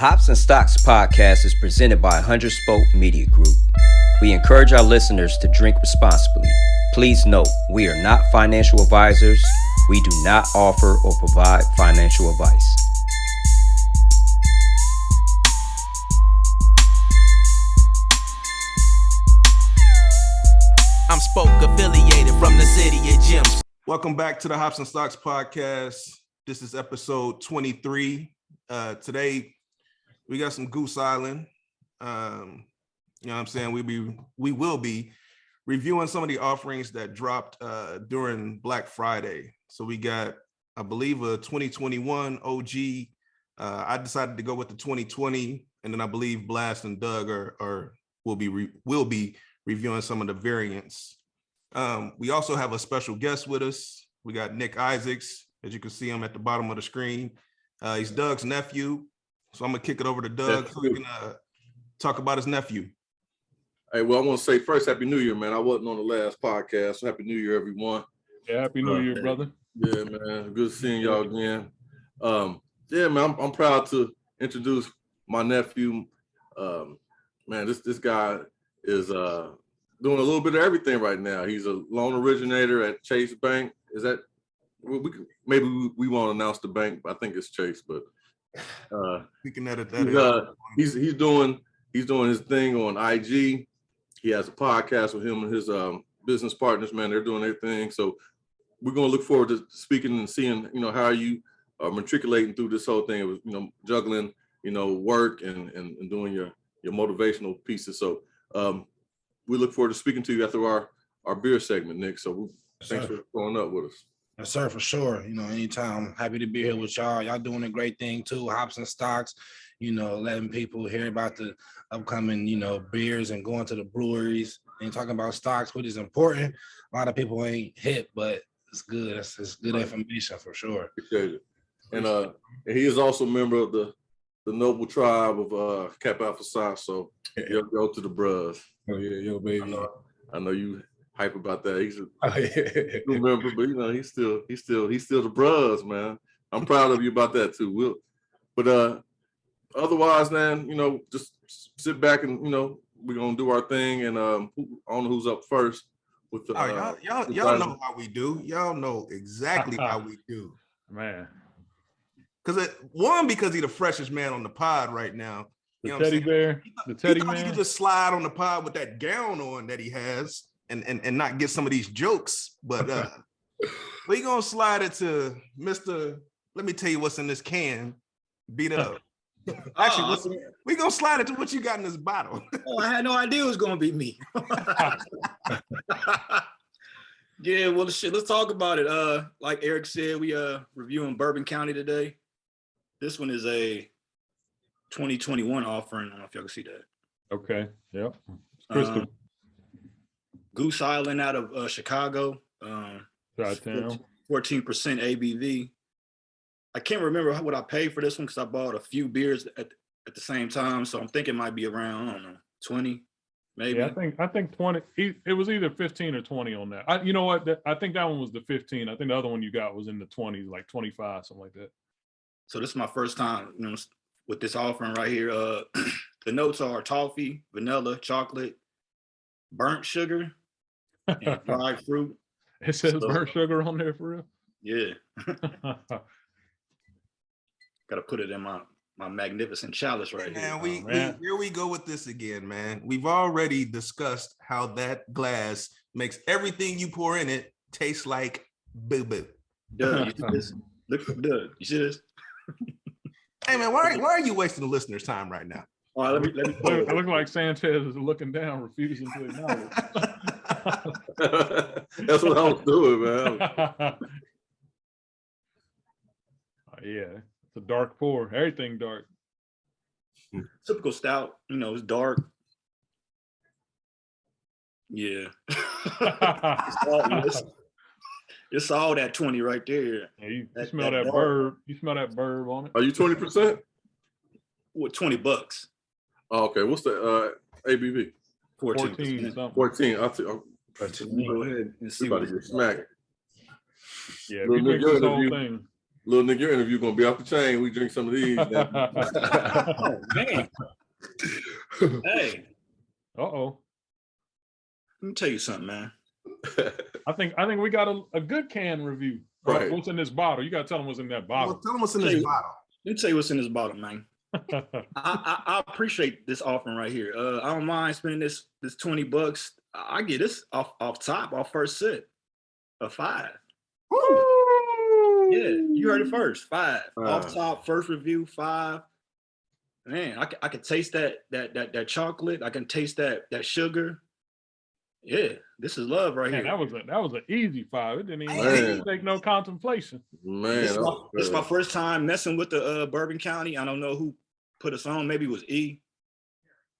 Hops and Stocks podcast is presented by 100 Spoke Media Group. We encourage our listeners to drink responsibly. Please note, we are not financial advisors. We do not offer or provide financial advice. I'm Spoke affiliated from the city of Gems. Welcome back to the Hops and Stocks podcast. This is episode 23. Today we got some Goose Island. You know what I'm saying? We will be reviewing some of the offerings that dropped during Black Friday. So we got, I believe, a 2021 OG. I decided to go with the 2020, and then I believe Blast and Doug will be reviewing some of the variants. We also have a special guest with us. We got Nick Isaacs, as you can see him at the bottom of the screen. He's Doug's nephew. So I'm gonna kick it over to Doug so he can talk about his nephew. Hey, well, I want to say first, Happy New Year, man. I wasn't on the last podcast, so Happy New Year, everyone. Yeah, Happy New Year, brother. Yeah, man. Good seeing y'all again. Yeah, man, I'm proud to introduce my nephew. Man, this guy is doing a little bit of everything right now. He's a loan originator at Chase Bank. Is that maybe we won't announce the bank, but I think it's Chase. But we can edit that. He's doing his thing on IG. He has a podcast with him and his business partners. Man, they're doing their thing. So we're gonna look forward to speaking and seeing, how you are matriculating through this whole thing of, juggling, work and doing your motivational pieces. So we look forward to speaking to you after our beer segment, Nick. So thanks for going up with us. Yes, sir, for sure. Anytime. I'm happy to be here with y'all. Y'all doing a great thing too. Hops and Stocks, letting people hear about the upcoming, beers and going to the breweries and talking about stocks, which is important. A lot of people ain't hip, but it's good. It's good information for sure. Appreciate it. And he is also a member of the noble tribe of Kappa Alpha Psi. So go to the bros. Oh yeah, yo baby. I know you hype about that. He's a new member, but he's still the bros, man. I'm proud of you about that too. But otherwise, man, just sit back and we're gonna do our thing, and I don't know who's up first with the. Y'all know how we do. Y'all know exactly how we do, man. Because he's the freshest man on the pod right now. The teddy bear, the teddy man. He could just slide on the pod with that gown on that he has. And not get some of these jokes, but we gonna slide it to Mr. Let me tell you what's in this can. Beat up. Actually, we gonna slide it to what you got in this bottle. I had no idea it was gonna be me. Yeah, well, shit. Let's talk about it. Like Eric said, we reviewing Bourbon County today. This one is a 2021 offering. I don't know if y'all can see that. Okay. Yep. Crystal. Goose Island out of Chicago, 14% ABV. I can't remember what I paid for this one because I bought a few beers at the same time, so I'm thinking it might be around, I don't know, 20, maybe. Yeah, I think 20. It was either 15 or 20 on that. You know what? I think that one was the 15. I think the other one you got was in the 20s, like 25, something like that. So this is my first time, with this offering right here. The notes are toffee, vanilla, chocolate, burnt sugar, and dried fruit. It says burnt sugar on there for real? Yeah. Gotta put it in my magnificent chalice right here. Here we go with this again, man. We've already discussed how that glass makes everything you pour in it taste like boo-boo. Doug, you see this? Look, Doug, you see this? Hey, man, why are you wasting the listeners' time right now? All right, let me I look like Sanchez is looking down, refusing to acknowledge. That's what I was doing, man. Yeah, it's a dark pour. Everything dark. Typical stout, it's dark. Yeah. It's all that 20 right there. Yeah, you smell that burb. You smell that burb on it. Are you 20%? What, $20? Oh, okay. What's the ABV? 14. 14. I'll go ahead and see what you smack. Yeah, if you drink this whole thing. Little nigga, your interview gonna be off the chain. We drink some of these. Oh, man. Hey. Uh-oh. Let me tell you something, man. I think we got a good can review. Right. What's in this bottle? You gotta tell them what's in that bottle. Well, tell them what's in this bottle. Let me tell you what's in this bottle, man. I appreciate this offering right here. I don't mind spending this $20. I get this off top, off first sip, a 5. Woo! Yeah, you heard it first. 5 off top, first review, 5. Man, I can taste that chocolate. I can taste that sugar. Yeah, this is love right here. That was an easy 5. It didn't even take no contemplation. Man, This is my first time messing with the Bourbon County. I don't know who put us on. Maybe it was E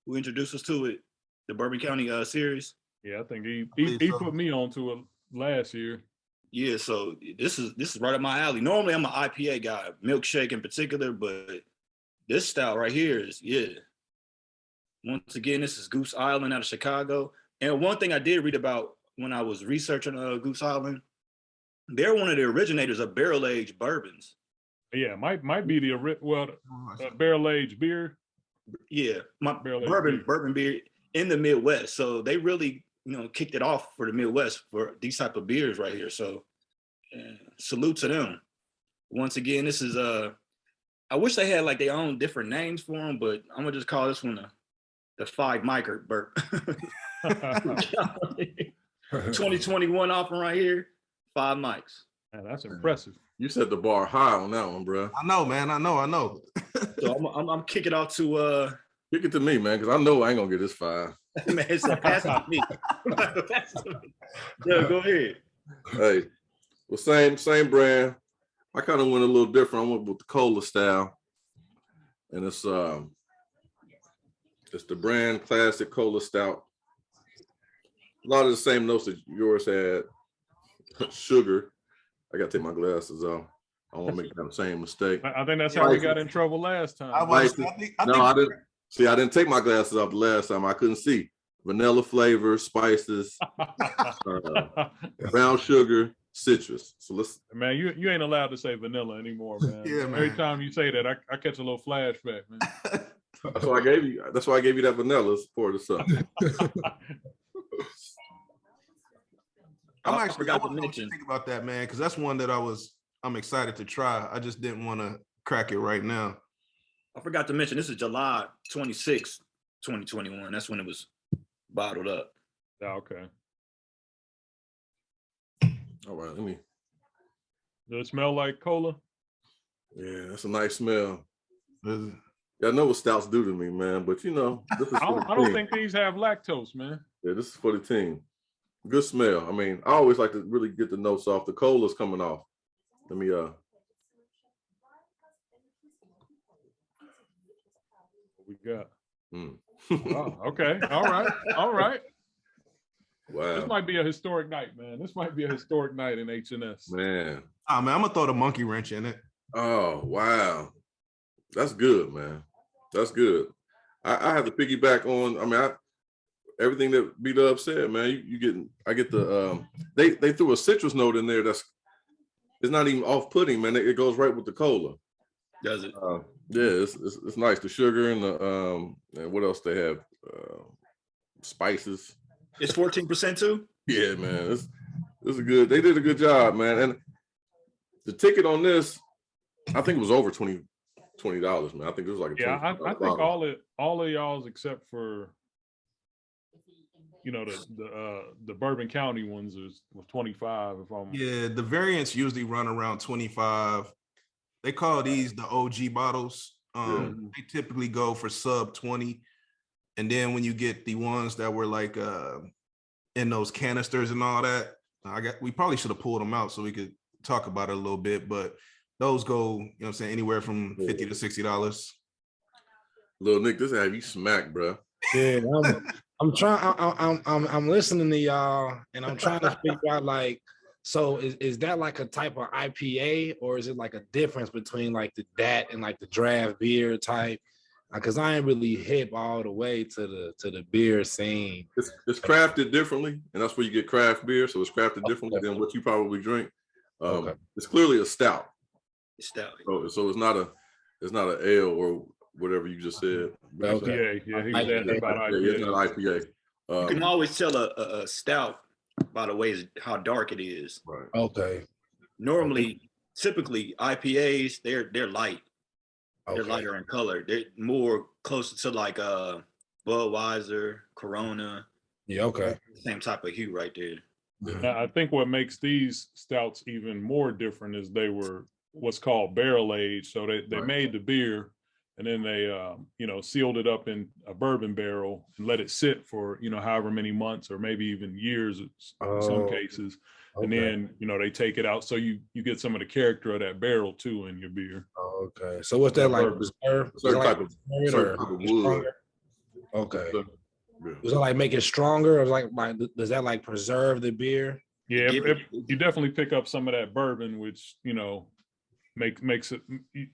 who introduced us to it, the Bourbon County series. Yeah, I think he put me onto it last year. Yeah, so this is right up my alley. Normally I'm an IPA guy, milkshake in particular, but this style right here is, yeah. Once again, this is Goose Island out of Chicago. And one thing I did read about when I was researching Goose Island, they're one of the originators of barrel-aged bourbons. Yeah, might be the barrel-aged beer. Yeah, bourbon beer in the Midwest. So they really, kicked it off for the Midwest for these type of beers right here. So salute to them. Once again, this is I wish they had like their own different names for them, but I'm gonna just call this one the 5 micer burp. 2021 offering right here, 5 mics. Man, that's impressive. You set the bar high on that one, bro. I know, man. I know. So I'm kicking off to kick it to me, man, because I know I ain't gonna get this 5. man, it's a pass it to me. Yeah, go ahead. Hey, well, same brand. I kind of went a little different. I went with the cola style, and it's the brand classic cola stout. A lot of the same notes that yours had. Sugar. I gotta take my glasses off. I don't want to make that same mistake. I think that's how we got in trouble last time. I didn't. See, I didn't take my glasses off the last time. I couldn't see. Vanilla flavor, spices, brown sugar, citrus. So let's. Man, you ain't allowed to say vanilla anymore, man. Yeah, man. Every time you say that, I catch a little flashback, man. That's why I gave you. That's why I gave you that vanilla for this stuff. I forgot to mention. Think about that, man, because that's one that I'm excited to try. I just didn't want to crack it right now. I forgot to mention, this is July 26, 2021. That's when it was bottled up. Yeah, okay. All right, let me. Does it smell like cola? Yeah, that's a nice smell. I know what stouts do to me, man, but this is I don't think these have lactose, man. Yeah, this is for the team. Good smell. I mean, I always like to really get the notes off. The cola's coming off. Let me what we got. Oh, okay. All right. Wow. This might be a historic night, man. This might be a historic night in H&S. Man. Oh, man, I'm gonna throw the monkey wrench in it. Oh, wow. That's good, man. That's good. I have to piggyback on. I mean, everything that B-Dub said, man. I get the they threw a citrus note in there it's not even off-putting, man. It goes right with the cola. Does it? Yeah, it's nice. The sugar and the and what else they have? Spices. It's 14% too? Yeah, man. This is good. They did a good job, man. And the ticket on this, I think it was over $20, man. I think it was like I think all of y'all's except for the Bourbon County ones was 25. Yeah, the variants usually run around 25. They call these the OG bottles. They typically go for sub 20. And then when you get the ones that were like in those canisters and all that, we probably should have pulled them out so we could talk about it a little bit, but those go, anywhere from $50 to $60. Little Nick, this have you smacked, bro. Yeah, I'm trying. I'm listening to y'all, and I'm trying to figure out so is that like a type of IPA, or is it like a difference between like that and like the draft beer type? Because I ain't really hip all the way to the beer scene. It's crafted differently, and that's where you get craft beer. So it's crafted differently than what you probably drink. Okay. It's clearly a stout. Stout. So it's not a ale or whatever you just said. Okay. Yeah, he was asking about Yeah, IPA. it's not IPA. You can always tell a stout by the way how dark it is. Right. Okay. Normally, typically IPAs, they're light. They're lighter in color. They're more closer to like Budweiser, Corona. Yeah, okay. Same type of hue right there. Now, I think what makes these stouts even more different is they were what's called barrel aged. So they made the beer and then they sealed it up in a bourbon barrel and let it sit for however many months or maybe even years in some cases. Okay. And then they take it out, so you get some of the character of that barrel too in your beer. Okay. So what's that like? Certain type of wood. Okay. Yeah. Does it like make it stronger, or like does that like preserve the beer? Yeah, you definitely pick up some of that bourbon, which makes it.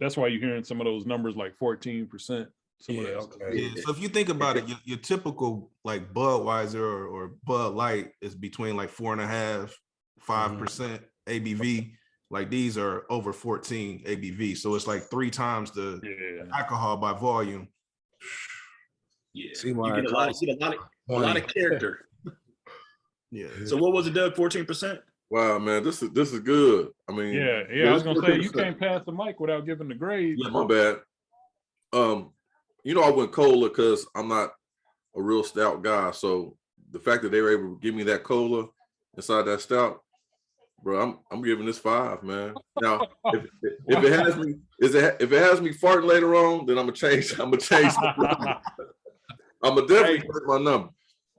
That's why you're hearing some of those numbers like 14%. Okay. Yeah. So if you think about it, your typical like Budweiser or Bud Light is between like 4.5%, 5% ABV. Like these are over 14 ABV, so it's like 3 times the alcohol by volume. Yeah, See, you get a lot of character. Yeah. So what was it, Doug? 14%? Wow, man, this is good. I mean, yeah. I was gonna say you can't pass the mic without giving the grade. Yeah, my bad. I went cola because I'm not a real stout guy. So the fact that they were able to give me that cola inside that stout, bro, I'm giving this 5, man. Now, if it has me, if it has me farting later on, then I'm gonna change. I'm gonna definitely change my number.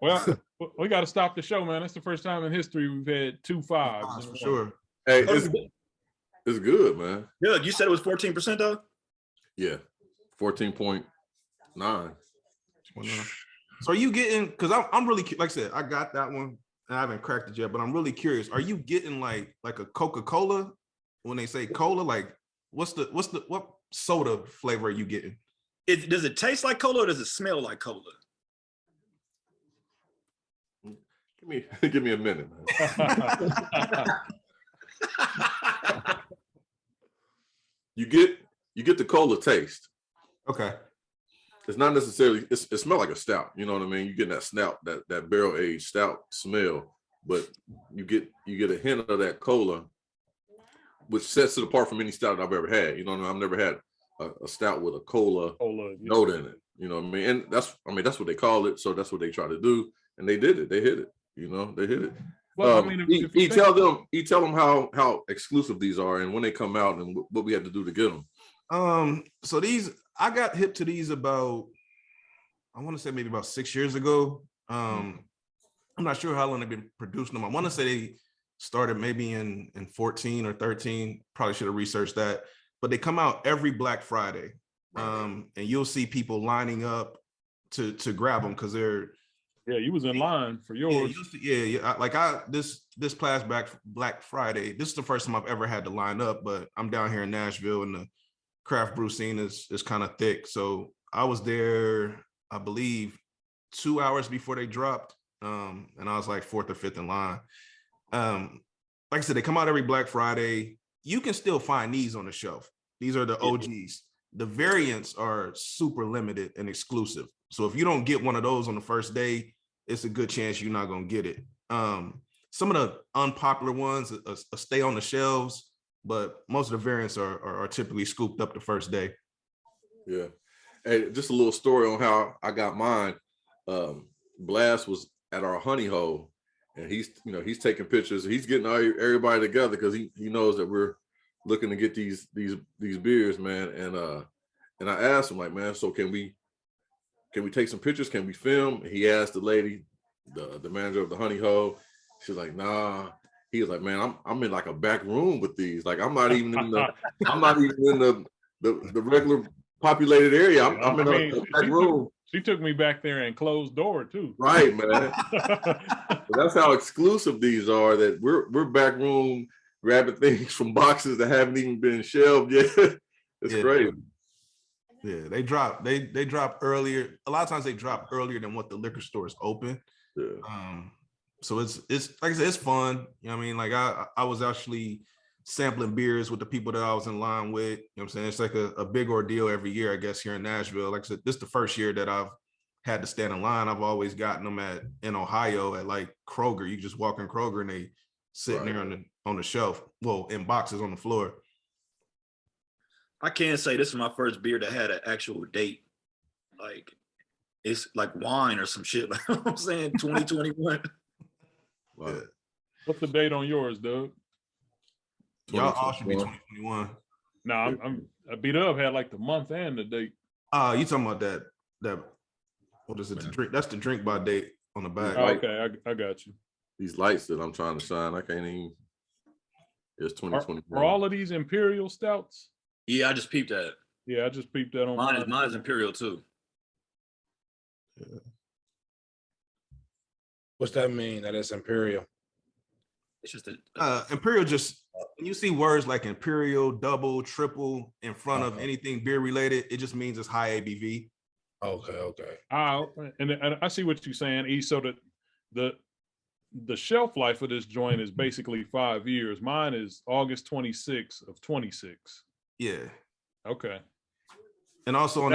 Well, we got to stop the show, man. It's the first time in history we've had 2 5s. For sure. Hey, it's good, man. Doug, you said it was 14%, though? Yeah, 14.9. So are you getting? Because I'm really like I said, I got that one. I haven't cracked it yet, but I'm really curious. Are you getting like a Coca-Cola when they say cola? Like, what soda flavor are you getting? Does it taste like cola or does it smell like cola? Give me a minute, man. You get the cola taste. Okay. It's not necessarily it smells like a stout, you know what I mean? You get that stout, that barrel aged stout smell, but you get a hint of that cola, which sets it apart from any stout I've ever had. You know what I mean? I've never had a stout with a cola note in it. You know what I mean? And that's what they call it, so that's what they try to do, and they did it. They hit it. They hit it. Well, I mean, if tell them how exclusive these are and when they come out and what we had to do to get them. So these, I got hip to these about, I want to say maybe about 6 years ago. I'm not sure how long they've been producing them. I want to say they started maybe in 14 or 13. Probably should have researched that. But they come out every Black Friday, and you'll see people lining up to grab them because they're. Yeah, you was in line for yours. This past Black Friday, this is the first time I've ever had to line up, but I'm down here in Nashville and the craft brew scene is kind of thick. So I was there, I believe, 2 hours before they dropped. And I was like 4th or 5th in line. Like I said, they come out every Black Friday. You can still find these on the shelf. These are the OGs. The variants are super limited and exclusive. So if you don't get one of those on the first day, it's a good chance you're not going to get it. Some of the unpopular ones stay on the shelves, but most of the variants are typically scooped up the first day. Yeah. Hey, just a little story on how I got mine. Blast was at our honey hole, and he's taking pictures. He's getting everybody together because he knows that we're looking to get these beers, man. And I asked him, like, man, so can we take some pictures? Can we film? He asked the lady, the manager of the honey hole. She's like, nah. He was like, man, I'm in like a back room with these. Like, I'm not even in the regular populated area. I'm in a back room. She took me back there and closed door too. Right, man. That's how exclusive these are. That we're back room grabbing things from boxes that haven't even been shelved yet. It's crazy. Yeah, they drop earlier. A lot of times they drop earlier than what the liquor stores open. Yeah. So it's like I said, it's fun. You know what I mean? Like I was actually sampling beers with the people that I was in line with. You know what I'm saying? It's like a big ordeal every year, I guess, here in Nashville. Like I said, this is the first year that I've had to stand in line. I've always gotten them in Ohio at like Kroger. You just walk in Kroger and they sitting there on the shelf, well, in boxes on the floor. I can say this is my first beer that had an actual date. Like, it's like wine or some shit. Like, I'm saying 2021. Wow. Yeah. What's the date on yours, Doug? Y'all all should be 2021. No, I'm B-Dub had like the month and the date. You talking about that what is it? The drink? That's the drink by date on the back. Oh, okay, I got you. These lights that I'm trying to shine, I can't even. It's 2021. Are all of these Imperial Stouts? Yeah, I just peeped that. Yeah, I just peeped that on mine is Imperial too. Yeah. What's that mean? That it's Imperial? It's just Imperial. Just when you see words like Imperial, double, triple in front of anything beer related, it just means it's high ABV. Okay. And I see what you're saying, E. So that the shelf life of this joint is basically 5 years. Mine is August 26th of 26. Yeah. Okay. And also on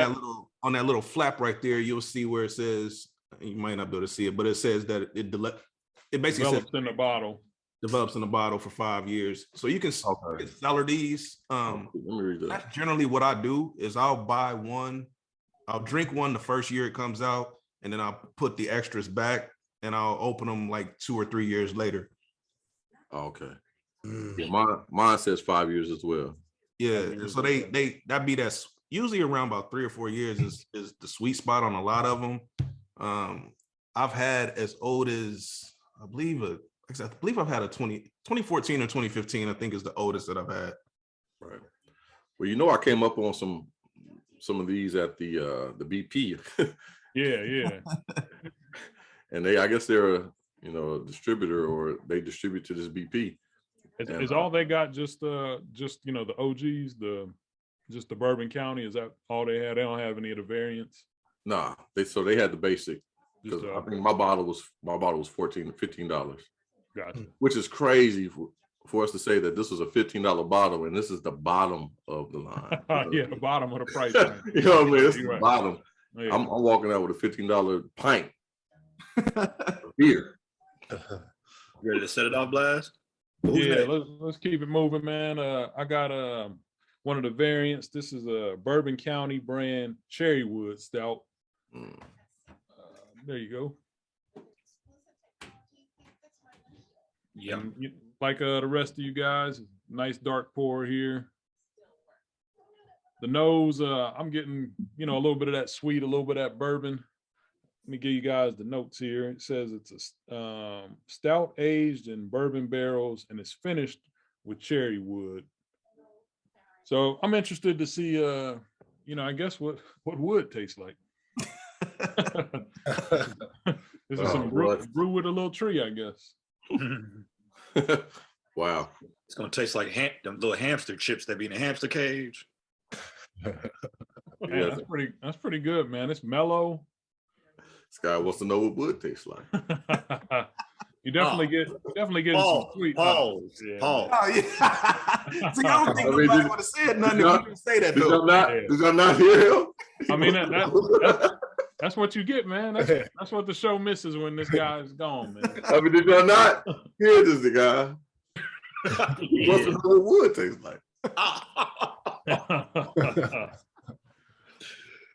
that little flap right there, you'll see where it says, you might not be able to see it, but it says that it basically develops says in the bottle. Develops in the bottle for 5 years. So you can cellar these. Let me read that. That's generally what I do is I'll buy one. I'll drink one the first year it comes out, and then I'll put the extras back and I'll open them like 2 or 3 years later. Okay. Yeah, mine says 5 years as well. Yeah. So that's usually around about 3 or 4 years is the sweet spot on a lot of them. I've had as old as I believe I've had a 2014 or 2015, I think is the oldest that I've had. Right. Well, I came up on some of these at the BP. Yeah. And I guess they're a distributor, or they distribute to this BP. Is all they got just the OGs, just the Bourbon County? Is that all they had? They don't have any of the variants? Nah, they had the basic. Because I think my bottle was $14, $15. Gotcha. Which is crazy for us to say that this was a $15 bottle and this is the bottom of the line. Yeah, the bottom of the price line. You know what I mean? It's the right. bottom. Yeah. I'm walking out with a $15 pint of beer. Ready to set it off, Blast? Yeah, let's keep it moving, man. I got one of the variants. This is a Bourbon County Brand Cherrywood Stout. There you go. Yeah, like the rest of you guys, nice dark pour here. The nose, I'm getting a little bit of that sweet, a little bit of that bourbon. Let me give you guys the notes here. It says it's a stout aged in bourbon barrels and it's finished with cherry wood. So I'm interested to see, I guess what wood tastes like. This is some brew with a little tree, I guess. Wow. It's going to taste like them little hamster chips that be in a hamster cage. Yeah, that's pretty good, man. It's mellow. This guy wants to know what wood tastes like. You definitely get some sweet. Pause. Oh, yeah. See, I don't think nobody would have said nothing if you didn't say that, though. Did y'all not hear him? I mean, that's what you get, man. That's what the show misses when this guy's gone, man. I mean, did y'all not hear this, the guy? He wants to know what wood tastes like.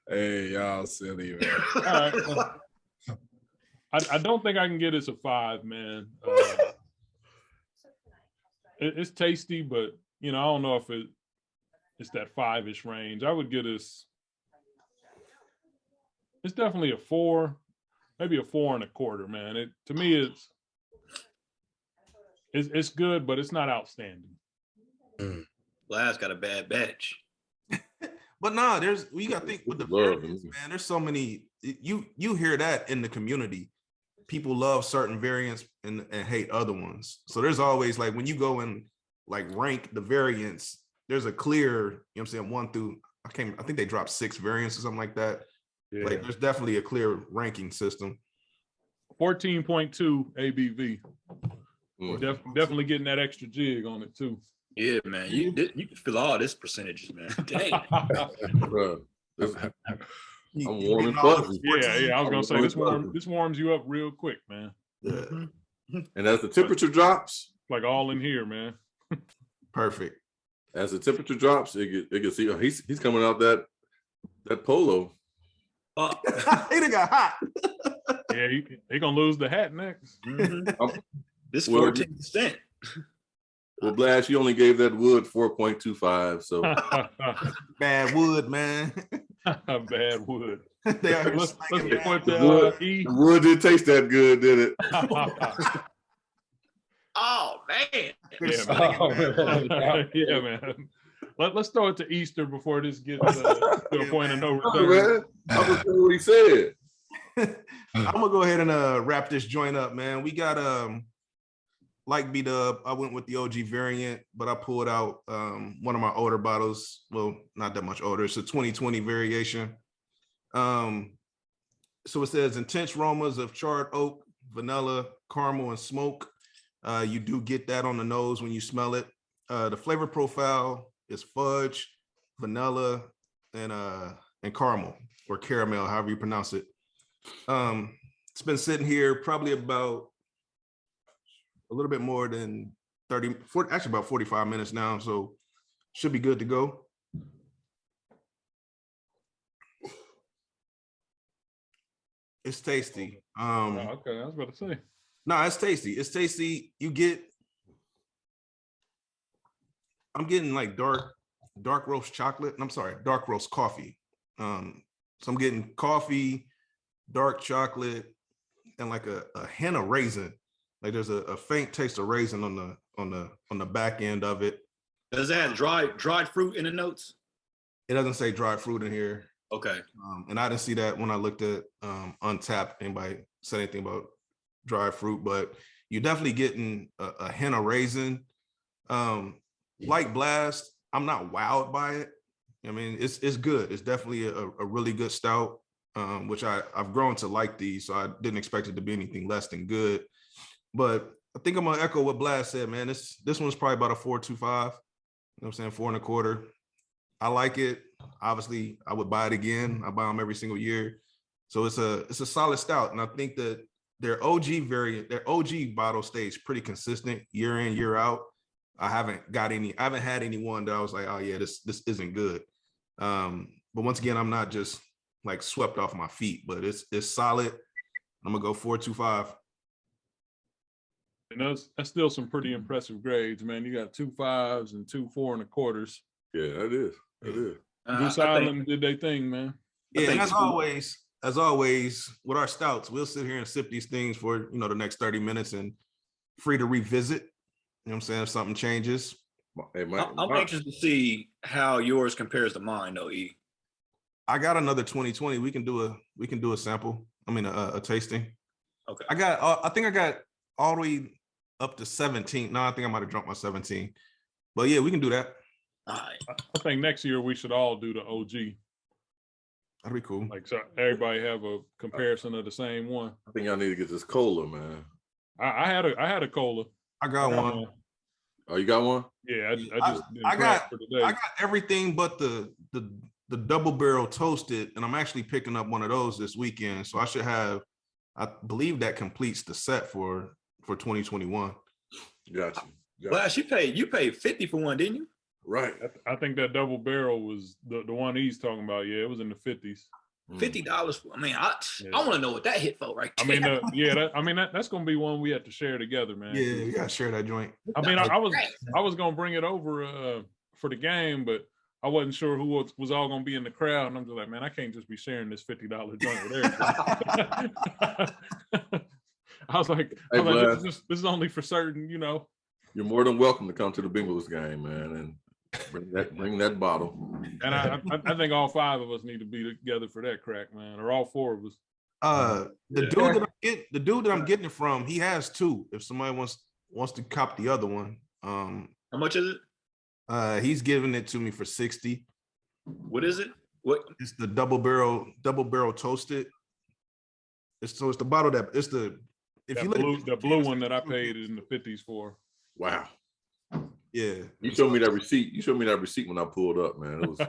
Hey, y'all silly, man. All right. Well, I don't think I can get this a 5, man. It's tasty, but I don't know if it's that 5-ish range. I would get this. It's definitely a 4, maybe a 4 1/4, man. To me, it's good, but it's not outstanding. Last got a bad batch. But nah, you got to think with the variants, man. There's so many. You hear that in the community. People love certain variants and hate other ones. So there's always like when you go and like rank the variants, there's a clear, 1 through I think they dropped 6 variants or something like that. Yeah. Like there's definitely a clear ranking system. 14.2 ABV. Definitely getting that extra jig on it too. Yeah, man. You can feel all this percentages, man. Dang. Bruh, I'm warm and all fuzzy. Yeah. I was gonna say this warms you up real quick, man. Yeah. And as the temperature drops, Like all in here, man. Perfect. as the temperature drops, it gets he's coming out that polo. He done got hot. Yeah, he gonna lose the hat next. This Well, 14%. Well, Blash, you only gave that wood 4.25, so Bad wood, man. Bad wood. They out here Let's slanging put bad the wood. E. the wood didn't taste that good, did it? Oh, man. Yeah, Oh, man. man. Yeah, man. Let's throw it to Easter before this gets to a point of no Oh, return. man. I'm just saying what he said. I'm gonna go ahead and wrap this joint up, man. We got like B-Dub, I went with the OG variant, but I pulled out one of my older bottles. Well, not that much older. It's a 2020 variation. So it says intense aromas of charred oak, vanilla, caramel, and smoke. You do get that on the nose when you smell it. The flavor profile is fudge, vanilla, and caramel or caramel, however you pronounce it. It's been sitting here probably about a little bit more than 40, actually about 45 minutes now, so should be good to go. It's tasty. Okay, I was about to say. No, it's tasty. It's tasty. I'm getting like dark roast chocolate. I'm sorry, dark roast coffee. So I'm getting coffee, dark chocolate, and like a hint of raisin. Like there's a faint taste of raisin on the back end of it. Does that have dried fruit in the notes? It doesn't say dried fruit in here. Okay. And I didn't see that when I looked at Untapped. Anybody said anything about dried fruit, but you're definitely getting a hint of raisin. Like Blast, I'm not wowed by it. I mean, it's good. It's definitely a really good stout, which I've grown to like these, so I didn't expect it to be anything less than good. But I think I'm gonna echo what Blast said, man. This one's probably about a 4.25. You know what I'm saying? 4.25. I like it. Obviously, I would buy it again. I buy them every single year. So it's a solid stout. And I think that their OG variant, their OG bottle stays pretty consistent year in, year out. I haven't had anyone that I was like, oh yeah, this isn't good. But once again, I'm not just like swept off my feet, but it's solid. I'm gonna go 4.25. And that's still some pretty impressive grades, man. You got 2 5s and 2 4.25. Yeah, it is. It is. Goose Island did their thing, man. Yeah, and as always, with our stouts, we'll sit here and sip these things for the next 30 minutes and free to revisit. You know what I'm saying? If something changes. Hey, I'm anxious to see how yours compares to mine, though, E. I got another 2020. We can do a sample. I mean a tasting. Okay. I think I got all the way up to 17. No, I think I might have drunk my 17. But yeah, we can do that. All right. I think next year we should all do the OG. That'd be cool. Like, so everybody have a comparison of the same one. I think I need to get this cola, man. I had a cola. I got one. Oh, you got one? Yeah, I just didn't I got for today. I got everything but the double barrel toasted, and I'm actually picking up one of those this weekend. So I should have, I believe that completes the set for 2021. Got you. Blast, you paid 50 for one, didn't you? Right. I think that double barrel was the one he's talking about. Yeah, it was in the 50s. $50. I mean, I want to know what that hit for right there. I mean, that's gonna be one we have to share together, man. Yeah, we gotta share that joint. I mean, I was gonna bring it over for the game, but I wasn't sure who was all gonna be in the crowd, and I'm just like, man, I can't just be sharing this $50 joint with everybody. I was like, this is only for certain, You're more than welcome to come to the Bengals game, man, and bring that bottle. And I think all 5 of us need to be together for that crack, man, or all 4 of us. The dude that I'm getting it from, he has 2. If somebody wants to cop the other one, How much is it? He's giving it to me for 60. What is it? What? It's the double barrel toasted. It's the bottle the blue one that I paid in the 50s for. Wow. Yeah. You showed me that receipt. You showed me that receipt when I pulled up, man. It was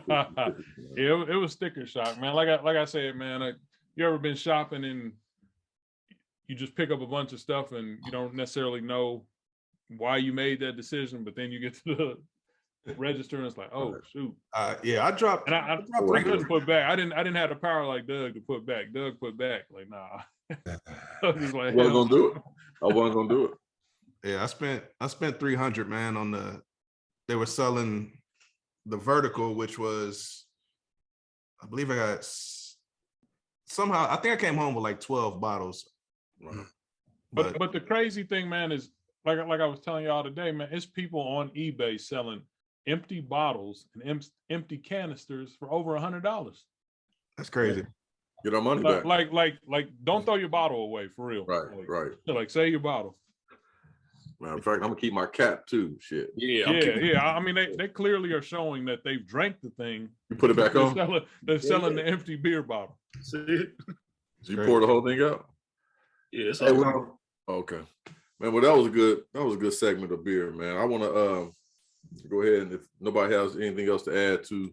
Yeah, it was sticker shock, man. Like I said, man, you ever been shopping and you just pick up a bunch of stuff and you don't necessarily know why you made that decision, but then you get to the register and it's like, oh shoot. Yeah, I dropped. And I couldn't put back. I didn't have the power like Doug to put back. Doug put back. Like, nah. I was like, I wasn't gonna do it. I wasn't gonna do it. Yeah, I spent 300, man, on they were selling the vertical, which was, I believe I got somehow, I think I came home with like 12 bottles. But the crazy thing, man, is like I was telling y'all today, man, it's people on eBay selling empty bottles and empty canisters for over $100. That's crazy. Get our money back. Like, don't throw your bottle away for real. Right. Like, save your bottle. Matter of fact, I'm gonna keep my cap too. Shit. Yeah. I mean, they clearly are showing that they've drank the thing. You put it back on. They're selling the empty beer bottle. So you pour the whole thing out. Yeah. It's okay, man. Well, that was a good segment of beer, man. I want to go ahead and if nobody has anything else to add to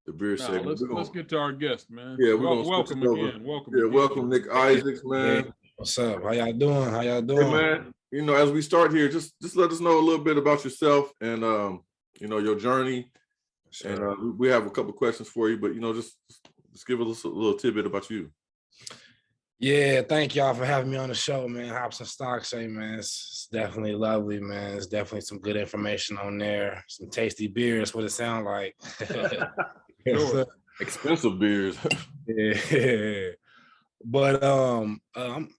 the beer segment, let's get to our guest, man. Yeah, welcome again. Welcome, Nick Isaacs, man. Hey, what's up? How y'all doing? Hey, man. You know, as we start here, just let us know a little bit about yourself and your journey. Sure. And we have a couple of questions for you, but just give us a little tidbit about you. Yeah, thank y'all for having me on the show, man. Hops and Stocks, man. It's definitely lovely, man. It's definitely some good information on there. Some tasty beers, what it sounds like. Sure. Expensive beers. Yeah. But I'm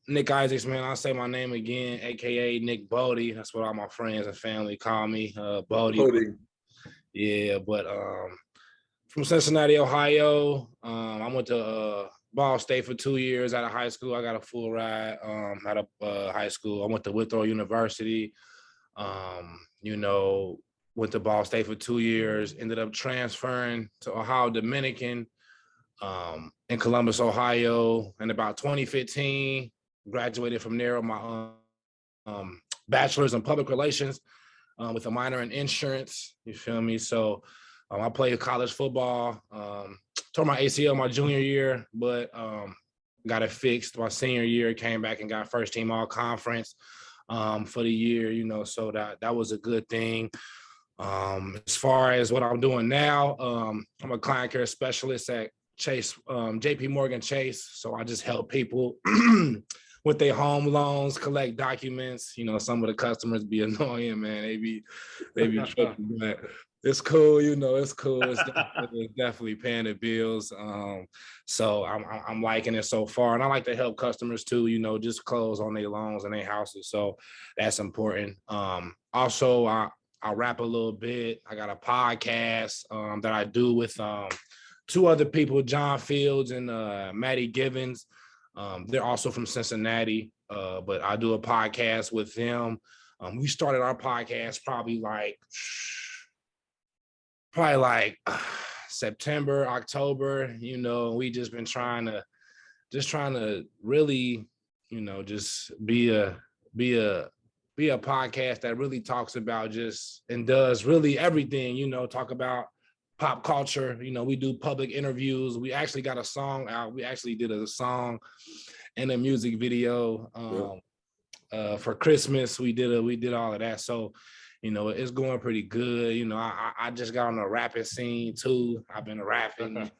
Nick Isaacs, man. I'll say my name again, aka Nick Bodie. That's what all my friends and family call me, Bodie. Yeah, but from Cincinnati, Ohio. I went to Ball State for 2 years out of high school. I got a full ride out of high school. I went to Withrow University. Went to Ball State for 2 years. Ended up transferring to Ohio Dominican. In Columbus, Ohio, in about 2015, graduated from there with my bachelor's in public relations with a minor in insurance. You feel me? So I played college football, tore my ACL my junior year, but got it fixed my senior year, came back and got first team all conference for the year, so that was a good thing. As far as what I'm doing now, I'm a client care specialist at Chase, JP Morgan Chase. So I just help people with their home loans, collect documents. Some of the customers be annoying, man. They be tripping, but it's cool. It's cool. It's definitely paying the bills. So I'm liking it so far, and I like to help customers too. Just close on their loans and their houses. So that's important. Also, I rap a little bit. I got a podcast that I do with two other people, John Fields and Maddie Givens. They're also from Cincinnati, but I do a podcast with them. We started our podcast probably like September, October. We just been trying to really, just be a podcast that really talks about and does really everything. Talk about pop culture. We do public interviews. We actually got a song out. We actually did a song and a music video for Christmas. We did all of that. So, it's going pretty good. I just got on the rapping scene too. I've been rapping.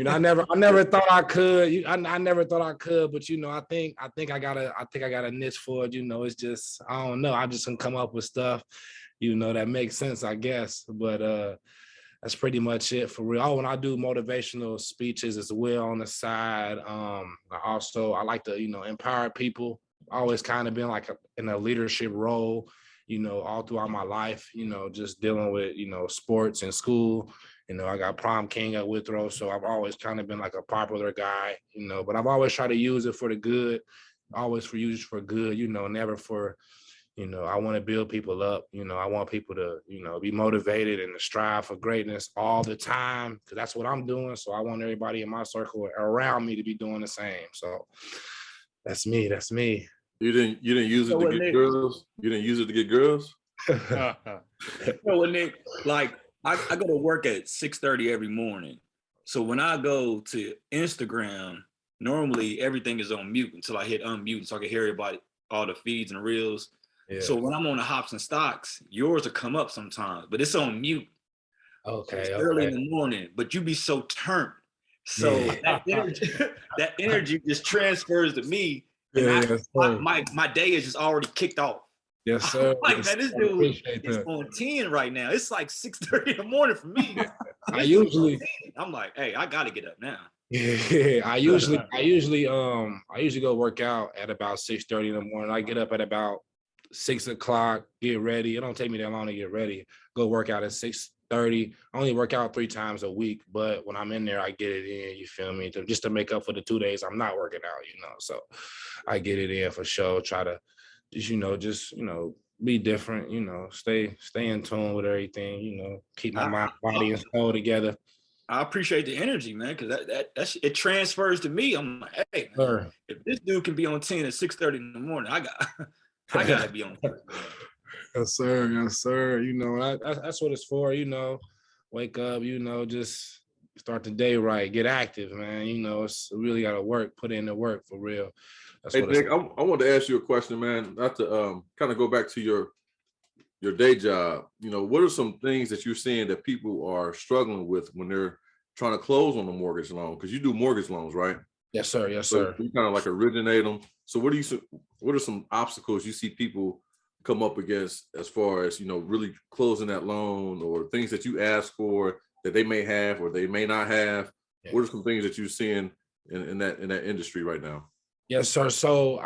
I never thought I could. I never thought I could, but I think I got a niche for it. It's just, I don't know. I just can come up with stuff, that makes sense, I guess. But that's pretty much it for real. Oh, and I do motivational speeches as well on the side. I like to, empower people. Always kind of been like in a leadership role, all throughout my life, just dealing with, sports and school. I got prom king at Withrow, so I've always kind of been like a popular guy, but I've always tried to use it for the good, use it for good, never for, I want to build people up. I want people to, be motivated and to strive for greatness all the time, because that's what I'm doing. So I want everybody in my circle around me to be doing the same. So that's me. You didn't use it to get girls? You didn't use it to get girls? So when they like, I go to work at 6:30 every morning. So when I go to Instagram, normally everything is on mute until I hit unmute, so I can hear everybody, all the feeds and reels. Yeah. So when I'm on the Hops and Stocks, yours will come up sometimes, but it's on mute. Okay. So it's early in the morning, but you be so turned. So that energy just transfers to me. And my day is just already kicked off. Yes, sir. Like, man, this dude is on 10 right now. It's like 6:30 in the morning for me. I'm like, hey, I gotta get up now. Yeah, I usually go work out at about 6:30 in the morning. I get up at about 6 o'clock, get ready. It don't take me that long to get ready. Go work out at 6:30. I only work out 3 times a week, but when I'm in there, I get it in, you feel me? Just to make up for the 2 days I'm not working out, So I get it in for sure. Try to just be different, stay in tune with everything, keep my mind, body, and soul together. I appreciate the energy, man, because that it transfers to me. I'm like, hey, man, if this dude can be on 10 at 6:30 in the morning, I gotta be on 10. Yes, sir. Yes, sir. That's what it's for, wake up, just start the day right, get active, man. It's really gotta work, put in the work for real. Hey, Nick, I want to ask you a question, man, not to kind of go back to your day job. What are some things that you're seeing that people are struggling with when they're trying to close on a mortgage loan? Because you do mortgage loans, right? Yes, sir. Yes, sir. So you kind of like originate them. So what are some obstacles you see people come up against as far as, really closing that loan, or things that you ask for that they may have or they may not have? Yeah. What are some things that you're seeing in that industry right now? Yes, sir. So,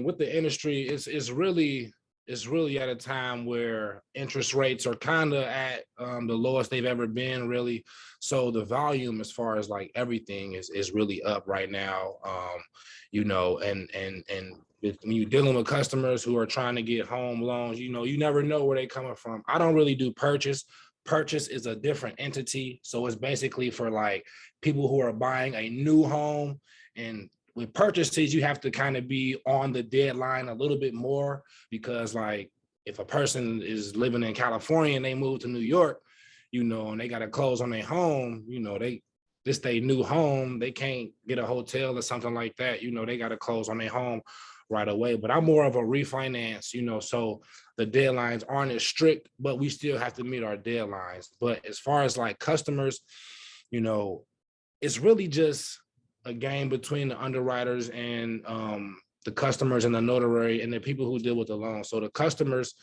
with the industry, it's really at a time where interest rates are kind of at the lowest they've ever been, really. So the volume, as far as like everything, is really up right now. And when you're dealing with customers who are trying to get home loans, you never know where they're coming from. I don't really do purchase. Purchase is a different entity. So it's basically for like people who are buying a new home. And with purchases, you have to kind of be on the deadline a little bit more, because like if a person is living in California and they move to New York, and they got to close on their home, this their new home, they can't get a hotel or something like that. They got to close on their home right away. But I'm more of a refinance, so the deadlines aren't as strict, but we still have to meet our deadlines. But as far as like customers, it's really just a game between the underwriters and the customers and the notary and the people who deal with the loan. So the customers,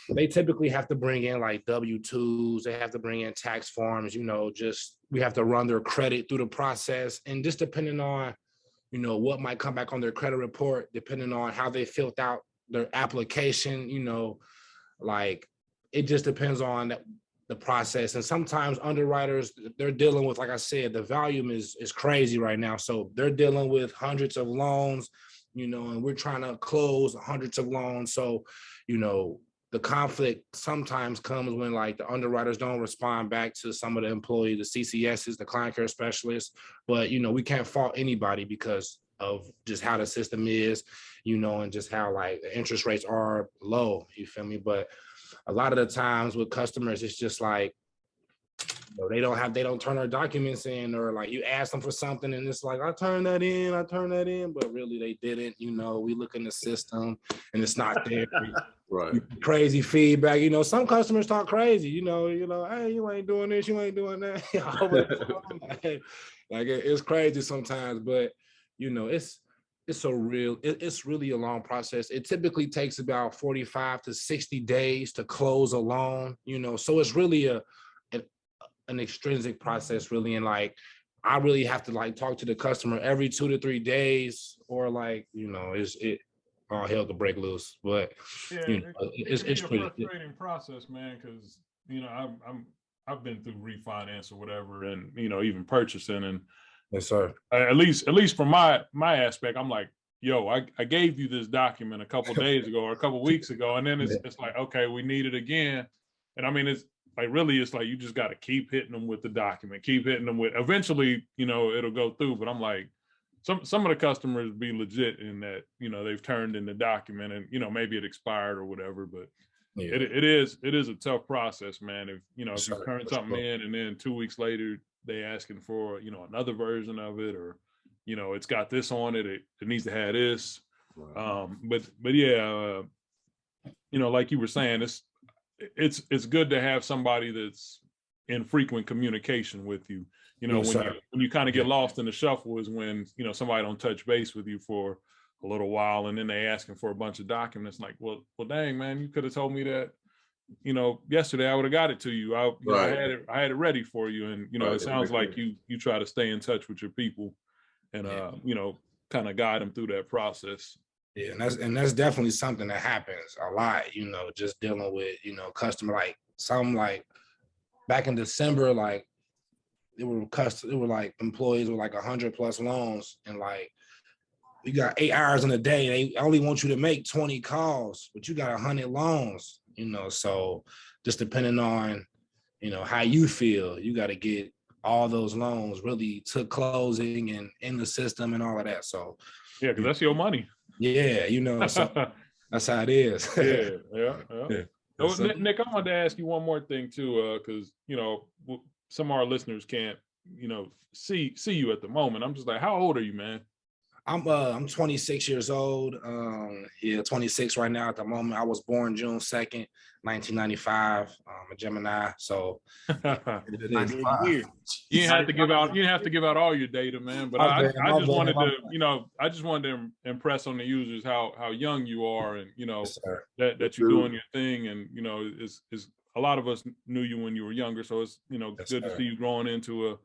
they typically have to bring in like W-2s, they have to bring in tax forms, we have to run their credit through the process. And just depending on, what might come back on their credit report, depending on how they filled out their application, like it just depends on the process. And sometimes underwriters, they're dealing with, like I said, the volume is crazy right now. So they're dealing with hundreds of loans, and we're trying to close hundreds of loans. So, the conflict sometimes comes when like the underwriters don't respond back to some of the employees, the CCSs, the client care specialists. But, we can't fault anybody because of just how the system is, and just how like the interest rates are low, you feel me? But a lot of the times with customers, it's just like, they don't turn their documents in, or like you ask them for something and it's like, I turned that in, but really they didn't. We look in the system and it's not there. Right. Crazy feedback. Some customers talk crazy, hey, you ain't doing this, you ain't doing that. Like it's crazy sometimes, but it's really a long process. It typically takes about 45 to 60 days to close a loan, so it's really an extrinsic process, really. And like, I really have to like talk to the customer every 2 to 3 days, or like, all hell to break loose. But it's a frustrating process, man, because I've been through refinance or whatever, and even purchasing. And yes, sir. At least from my aspect, I'm like, yo, I gave you this document a couple days ago or a couple weeks ago, and then it's like, okay, we need it again. And it's like, really, it's like you just got to keep hitting them with the document, keep hitting them with. Eventually, it'll go through. But I'm like, some of the customers be legit in that, they've turned in the document and maybe it expired or whatever. But Yeah. it is a tough process, man. If you Sure, turn for something sure. in and then 2 weeks later they asking for another version of it, or it's got this on it, it needs to have this. Right. But yeah, like you were saying, it's good to have somebody that's in frequent communication with you. Yes, sir. When you kind of get Yeah. lost in the shuffle is when somebody don't touch base with you for a little while, and then they asking for a bunch of documents. Like, well, dang, man, you could have told me that yesterday. I would have got it to you. I Right. had it ready for you. And Right. it sounds like you try to stay in touch with your people and kind of guide them through that process. Yeah, and that's definitely something that happens a lot, just dealing with, customer, like back in December, like it were like employees with like 100+ loans, and like you got 8 hours in a day. They only want you to make 20 calls, but you got 100 loans, so just depending on, how you feel, you got to get all those loans really to closing and in the system and all of that. So yeah, because that's your money. Yeah, so that's how it is. Yeah. Yeah. Oh, Nick, I wanted to ask you one more thing too, because some of our listeners can't see you at the moment. I'm just like, how old are you, man? I'm 26 years old. 26 right now at the moment. I was born June 2nd, 1995. I'm a Gemini, so it is. You didn't have to give out all your data, man. But I just wanted to impress on the users how young you are, and Yes, that you're doing your thing, and is a lot of us knew you when you were younger, so it's Yes, good to see you growing into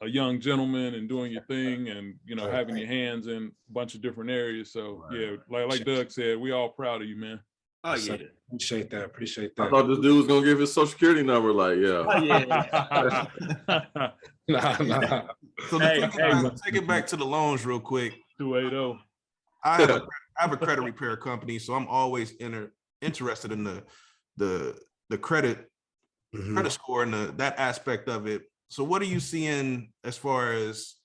a young gentleman and doing your thing, and having your hands in a bunch of different areas. So yeah, like Doug said, we all proud of you, man. Oh yeah. Appreciate that. I thought this dude was gonna give his social security number. Like, yeah. Oh yeah. Nah. So take it back to the loans real quick. 280. I have a credit repair company, so I'm always interested in the credit score and that aspect of it. So what are you seeing as far as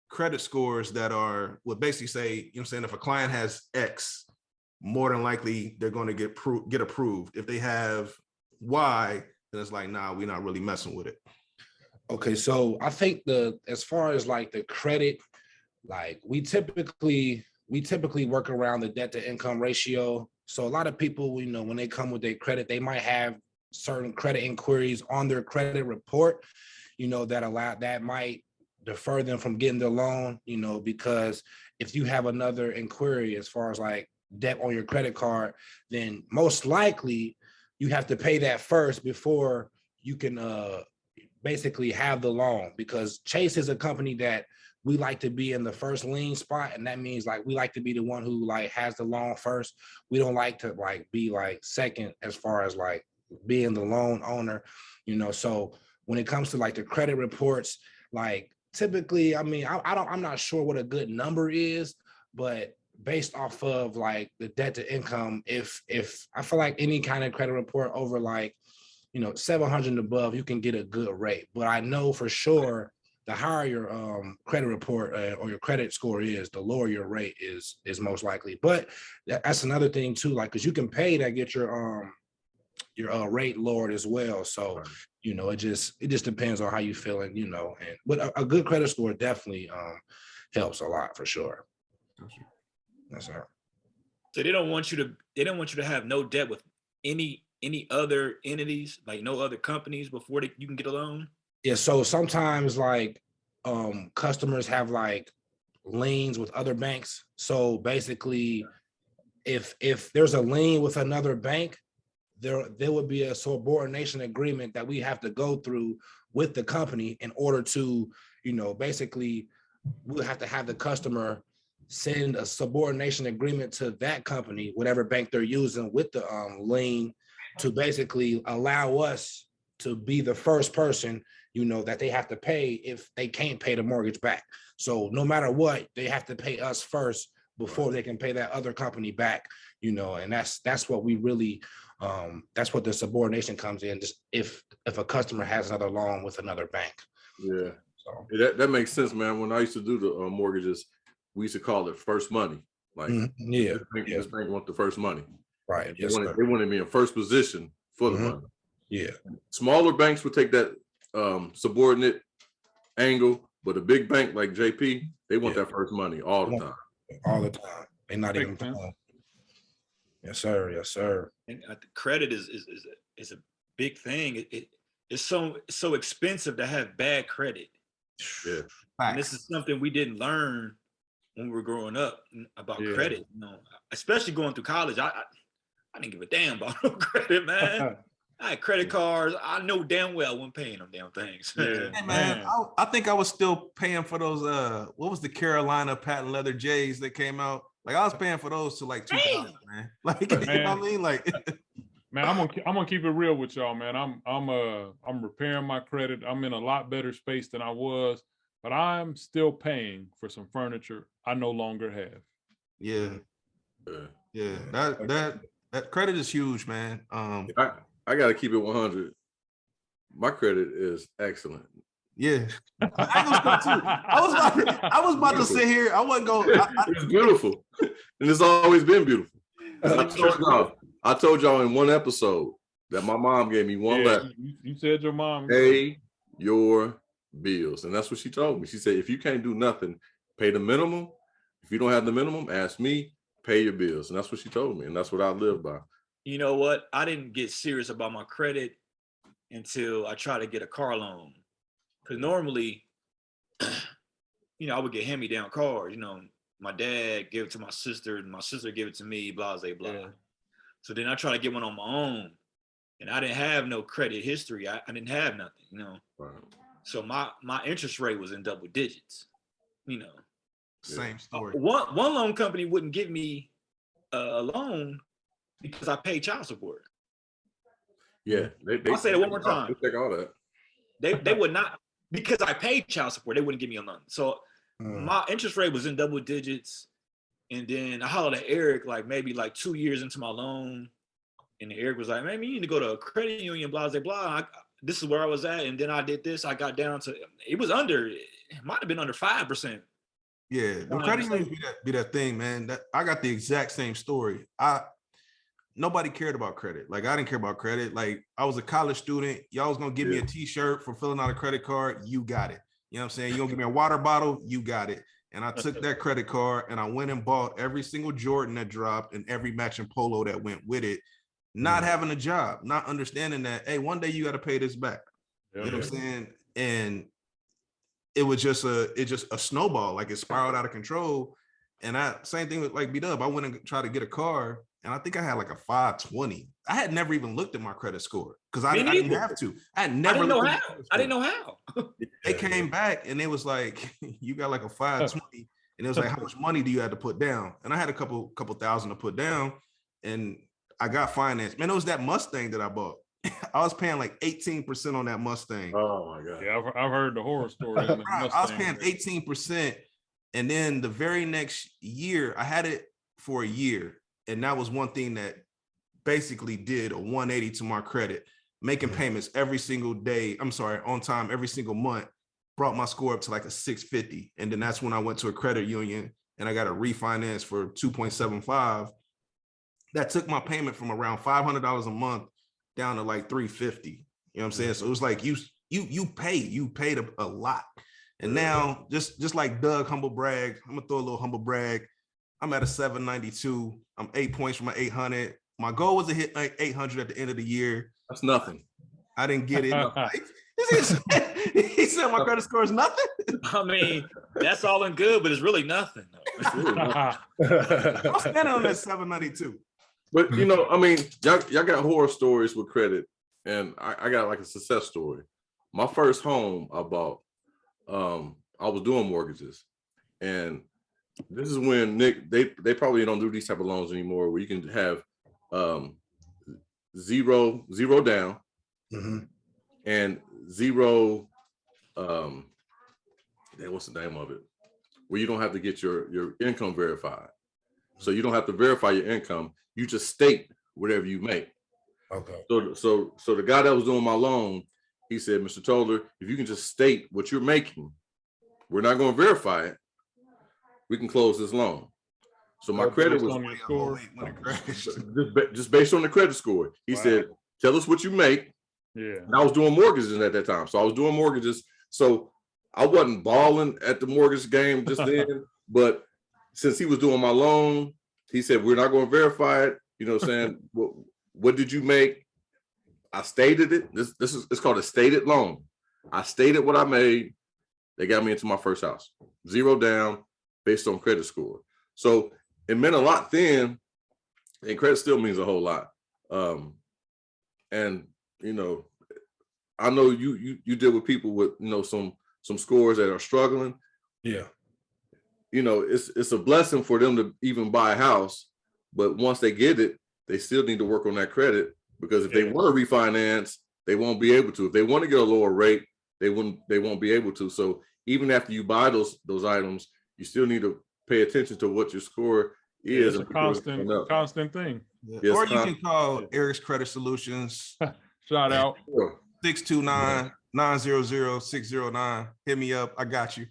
credit scores that basically say, if a client has X, more than likely they're going to get approved. If they have Y, then it's like, nah, we're not really messing with it. Okay, so I think as far as like the credit, like we typically work around the debt to income ratio. So a lot of people, when they come with their credit, they might have certain credit inquiries on their credit report, that might defer them from getting the loan, because if you have another inquiry as far as like debt on your credit card, then most likely you have to pay that first before you can basically have the loan, because Chase is a company that we like to be in the first lien spot. And that means like, we like to be the one who like has the loan first. We don't like to like be like second as far as like being the loan owner, so when it comes to like the credit reports, like typically, I'm not sure what a good number is, but based off of like the debt to income, if I feel like any kind of credit report over like, 700 and above, you can get a good rate. But I know for sure the higher your credit report or your credit score is, the lower your rate is most likely. But that's another thing too, like, because you can pay to get your rate lowered as well. So, it just depends on how you feeling, but a good credit score definitely helps a lot for sure. Yes, sir. So they don't want you to have no debt with any other entities, like no other companies before you can get a loan? Yeah, so sometimes like customers have like liens with other banks. So basically, if there's a lien with another bank, there would be a subordination agreement that we have to go through with the company in order to, basically we'll have to have the customer send a subordination agreement to that company, whatever bank they're using with the lien, to basically allow us to be the first person, that they have to pay if they can't pay the mortgage back. So no matter what, they have to pay us first before they can pay that other company back, and that's what we really, that's what the subordination comes in, just if a customer has another loan with another bank. Yeah. So that makes sense, man. When I used to do the mortgages, we used to call it first money. Like, yeah, this bank want the first money. Right. They Yes, wanted, sir. they wanted me in first position for the Mhm. money. Yeah. Smaller banks would take that subordinate angle, but a big bank like JP, they want Yeah. that first money all the time. All the time. They're not even Makes sense. playing. Yes, sir. Yes, sir. And I think credit is a big thing. It's so expensive to have bad credit. Yeah. And this is something we didn't learn when we were growing up about Yeah. credit. You know, especially going through college. I didn't give a damn about no credit, man. I had credit cards. I know damn well I wasn't paying them damn things. Yeah. Hey, man, I think I was still paying for those. What was the Carolina patent leather J's that came out? Like I was paying for those to like 2000, man. Like you know what I mean? Like, Man, I'm gonna keep it real with y'all, man. I'm repairing my credit. I'm in a lot better space than I was, but I'm still paying for some furniture I no longer have. yeah, Yeah. that credit is huge, man. I got to keep it 100. My credit is excellent. Yeah, I was about to sit here. I wasn't going. It's beautiful, and it's always been beautiful. I told y'all in one episode that my mom gave me one letter. You said your mom Pay your bills, and that's what she told me. She said, if you can't do nothing, pay the minimum. If you don't have the minimum, ask me. Pay your bills, and that's what she told me, and that's what I live by. You know what? I didn't get serious about my credit until I tried to get a car loan. Because normally, you know, I would get hand-me-down cars. You know, my dad gave it to my sister, and my sister gave it to me, blah, blah, blah. Yeah. So then I tried to get one on my own, and I didn't have no credit history. I didn't have nothing, you know. Right. So my interest rate was in double digits, you know. Same story. One loan company wouldn't give me a loan because I paid child support. Yeah, I'll say it one more time. They take all that. They would not, because I paid child support, they wouldn't give me a loan. So my interest rate was in double digits. And then I hollered at Eric, like maybe like 2 years into my loan. And Eric was like, man, you need to go to a credit union, blah, blah, blah. This is where I was at. And then I did this. I got down to, it might have been under 5%. Yeah, the credit unions be that thing, man. That I got the exact same story. Nobody cared about credit. Like I didn't care about credit. Like I was a college student. Y'all was gonna give me a t-shirt for filling out a credit card. You got it. You know what I'm saying? You gonna give me a water bottle, you got it. And I took that credit card and I went and bought every single Jordan that dropped and every matching polo that went with it. Not having a job, not understanding that, hey, one day you got to pay this back. You know what I'm saying? And it was just a snowball, like it spiraled out of control. And same thing with like B-Dub. I went and tried to get a car and I think I had like a 520. I had never even looked at my credit score because I didn't have to. I didn't know how. They came back and it was like, you got like a 520. And it was like, how much money do you have to put down? And I had a couple thousand to put down. And I got financed. Man, it was that Mustang that I bought. I was paying like 18% on that Mustang. Oh my God. Yeah, I've heard the horror story. I was paying 18%. And then the very next year, I had it for a year. And that was one thing that basically did a 180 to my credit. Making payments every single day. I'm sorry, on time every single month brought my score up to like a 650. And then that's when I went to a credit union and I got a refinance for 2.75. That took my payment from around $500 a month down to like $350. You know what I'm saying? So it was like you paid a lot. And now just like Doug humble brag, I'm gonna throw a little humble brag. I'm at a 792. I'm 8 points from my 800. My goal was to hit 800 at the end of the year. That's nothing. I didn't get it. He said my credit score is nothing. I mean, that's all in good, but it's really nothing. I'm standing on that 792. But you know, I mean, y'all got horror stories with credit, and I got like a success story. My first home I bought, I was doing mortgages, and this is when Nick, they probably don't do these type of loans anymore, where you can have zero down and zero. What's the name of it? Where you don't have to get your income verified, so you don't have to verify your income. You just state whatever you make. Okay. So the guy that was doing my loan, he said, Mr. Toller, if you can just state what you're making, we're not going to verify it. We can close this loan. So my credit was on your score. just based on the credit score. He said, tell us what you make. Yeah. And I was doing mortgages at that time. So I was doing mortgages. So I wasn't balling at the mortgage game just then. But since he was doing my loan, he said, we're not going to verify it. You know what I'm saying? What did you make? I stated it. It's called a stated loan. I stated what I made. They got me into my first house. 0 down based on credit score. So it meant a lot then, and credit still means a whole lot. And you know, I know you deal with people with, you know, some scores that are struggling. Yeah. You know, it's a blessing for them to even buy a house, but once they get it, they still need to work on that credit, because if they want to refinance, they won't be able to. If they want to get a lower rate, they won't be able to. So even after you buy those items, you still need to pay attention to what your score is. It's a constant thing. Yeah. Yes, or you can call Eric's Credit Solutions. Shout out. 629-900-609. Hit me up. I got you.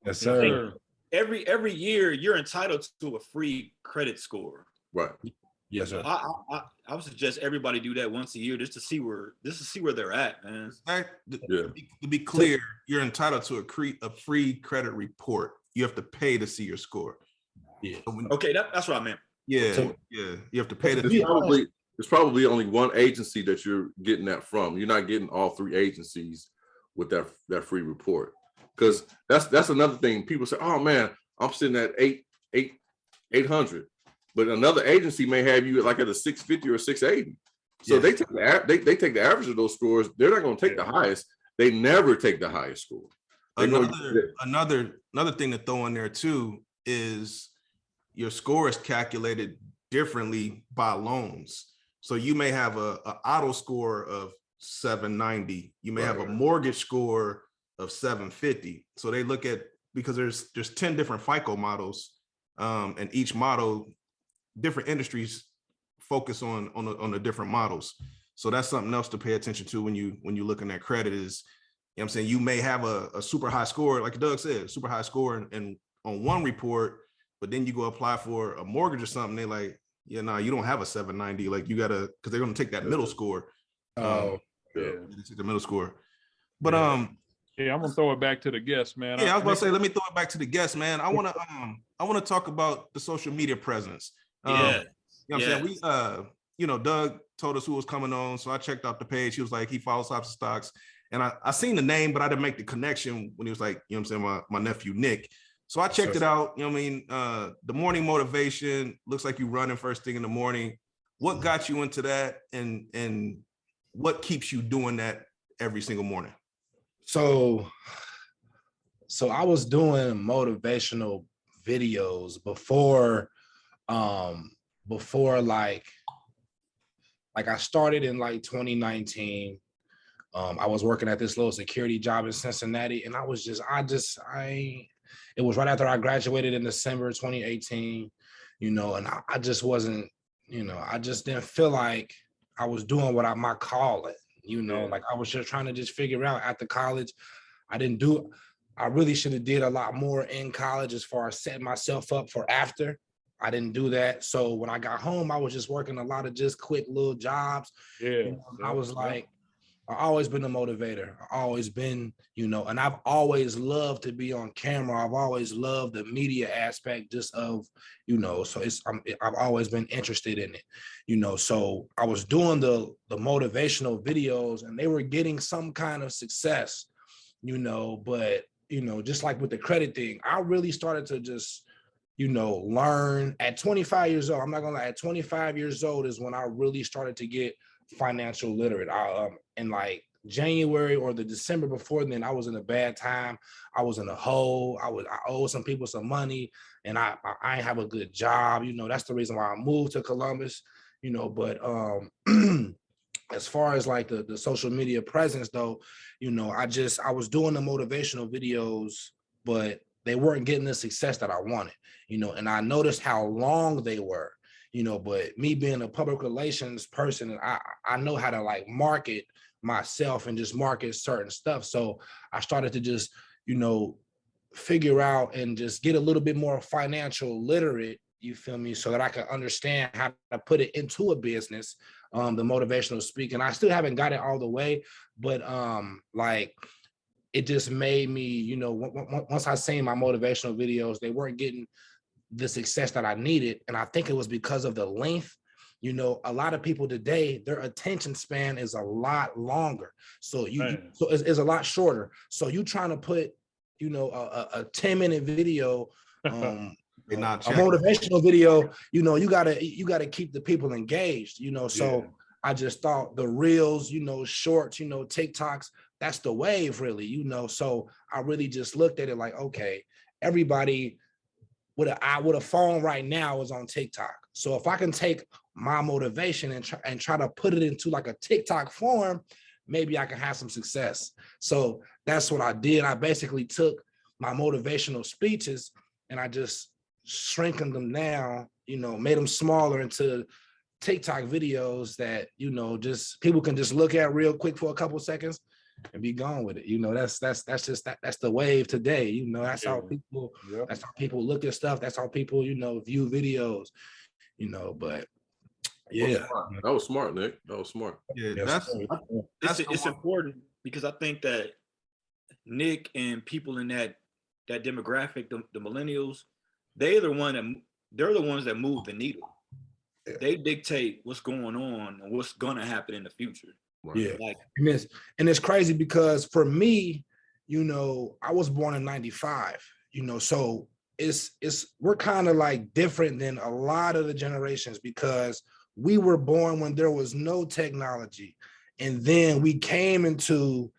Yes, sir. Every year you're entitled to a free credit score. Right. Yes, sir. I would suggest everybody do that once a year just to see where they're at, man. To be clear, you're entitled to a free credit report. You have to pay to see your score. Yeah. Okay, that's what I meant. Yeah. You have to pay to. There's probably only one agency that you're getting that from. You're not getting all 3 agencies with that free report. Because that's another thing. People say, "Oh man, I'm sitting at 800," but another agency may have you like at a 650 or 680. So they take they take the average of those scores. They're not going to take the highest. They never take the highest score. Another thing to throw in there too is your score is calculated differently by loans. So you may have a auto score of 790. You may have a mortgage score of 750. So they look at, because there's 10 different FICO models, and each model, different industries focus on the different models. So that's something else to pay attention to when you looking at credit is, you know what I'm saying, you may have a super high score, like Doug said, super high score and on one report, but then you go apply for a mortgage or something, they like, yeah, no, you don't have a 790. Like you gotta, because they're gonna take that middle score. The middle score. But I'm gonna throw it back to the guests, man. Yeah, I was about to say, let me throw it back to the guests, man. I wanna talk about the social media presence. You know what I'm saying? We Doug told us who was coming on, so I checked out the page. He was like, he follows Hops and Stocks. And I seen the name, but I didn't make the connection when he was like, you know what I'm saying, my nephew Nick. So I checked it out. You know what I mean? The morning motivation looks like you running first thing in the morning. What got you into that, and what keeps you doing that every single morning? So I was doing motivational videos before like I started in like 2019. I was working at this little security job in Cincinnati, and it was right after I graduated in December 2018, and I just wasn't, I just didn't feel like I was doing my calling, like I was just trying to just figure out after college. I really should have did a lot more in college as far as setting myself up for after. I didn't do that. So when I got home, I was just working a lot of just quick little jobs. I was like, I've always been a motivator. I've always been, and I've always loved to be on camera. I've always loved the media aspect just of, so I've always been interested in it, so I was doing the motivational videos and they were getting some kind of success, but, just like with the credit thing, I really started to just, learn at 25 years old. I'm not gonna lie, at 25 years old is when I really started to get financial literate. In like January or the December before then, I was in a bad time. I was in a hole. I owed some people some money, and I ain't have a good job. That's the reason why I moved to Columbus. But as far as like the social media presence though, I was doing the motivational videos, but they weren't getting the success that I wanted. And I noticed how long they were. But me being a public relations person, I know how to like market myself and just market certain stuff. So I started to just, figure out and just get a little bit more financial literate, you feel me, so that I can understand how to put it into a business, the motivational speaking. I still haven't got it all the way, but like it just made me, you know, once I seen my motivational videos, they weren't getting the success that I needed. And I think it was because of the length. You know, a lot of people today, their attention span is a lot longer. So so it's a lot shorter. So you trying to put, you know, a 10-minute video, a motivational video, you know, you gotta keep the people engaged, you know. So I just thought the reels, you know, shorts, you know, TikToks, that's the wave, really, you know. So I really just looked at it like, okay, everybody with a phone right now is on TikTok. So if I can take my motivation and try to put it into like a TikTok form, maybe I can have some success. So that's what I did. I basically took my motivational speeches and I just shrinking them down, you know, made them smaller into TikTok videos that, you know, just people can just look at real quick for a couple seconds and be gone with it. You know, that's the wave today. You know, that's how people, that's how people look at stuff. That's how people, you know, view videos, you know, but yeah. That was smart, Nick. That was smart. Yeah, it's important because I think that Nick and people in that demographic, the millennials, they're the ones that move the needle. Yeah. They dictate what's going on and what's gonna happen in the future. Right. Yeah, like, and it's crazy because for me, you know, I was born in '95, you know, so we're kind of like different than a lot of the generations because we were born when there was no technology, and then we came into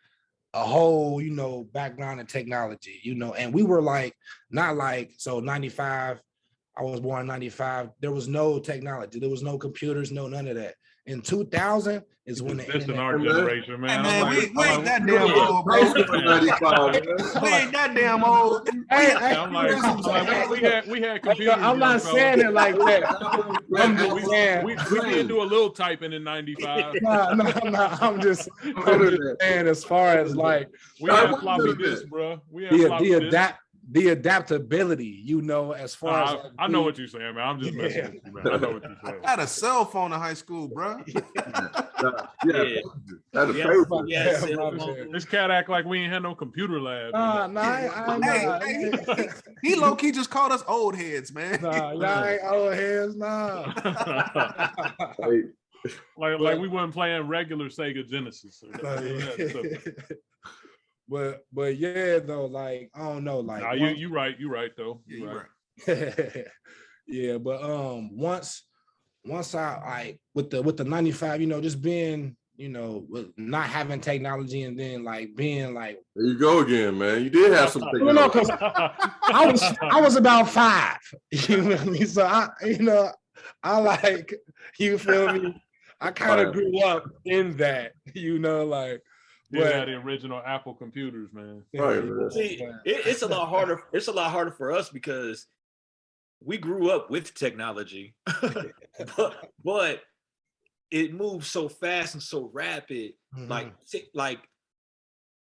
a whole, you know, background in technology, you know, and we were like, not like, so 95, I was born in 95, there was no technology, there was no computers, no none of that. In 2000 is when the internet. Our generation, man. Hey, man, we ain't that damn old, bro. We ain't that damn old. We had computers. I'm not saying it like that. I'm just saying. We did do a little typing in 95. No. I'm just saying as far as like. We had floppy disks, bro. We had floppy disks. The adaptability, you know, as far as I know what you're saying, man. I'm just messing with you, man. I know what you're saying. I had a cell phone in high school, bro. This cat act like we ain't had no computer lab. He low key just called us old heads, man. Y'all ain't old heads, Like we weren't playing regular Sega Genesis. But yeah, though, like I don't know, like you right though. You're right. Yeah, but once I with the 95, you know, just being, you know, not having technology and then like being like, there you go again, man. You did have some technology. No, because I was about 5. You feel me? So I like, you feel me? I kind of grew up in that, you know, like. Yeah, the original Apple computers, man. Right. See, it's a lot harder. It's a lot harder for us because we grew up with technology, but it moves so fast and so rapid. Mm-hmm. Like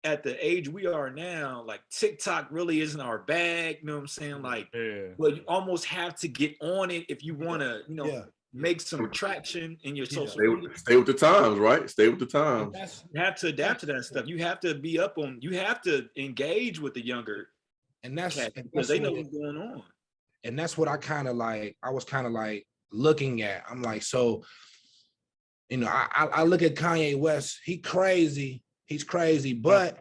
at the age we are now, like TikTok really isn't our bag. You know what I'm saying? Like, but you almost have to get on it if you want to, you know. Make some traction in your social media. Stay with the times, right? Stay with the times. You have to adapt to that stuff. You have to be up on, you have to engage with the younger. And that's because they know what's going on. And that's what I was kind of like looking at. I'm like, so, you know, I look at Kanye West, he's crazy, but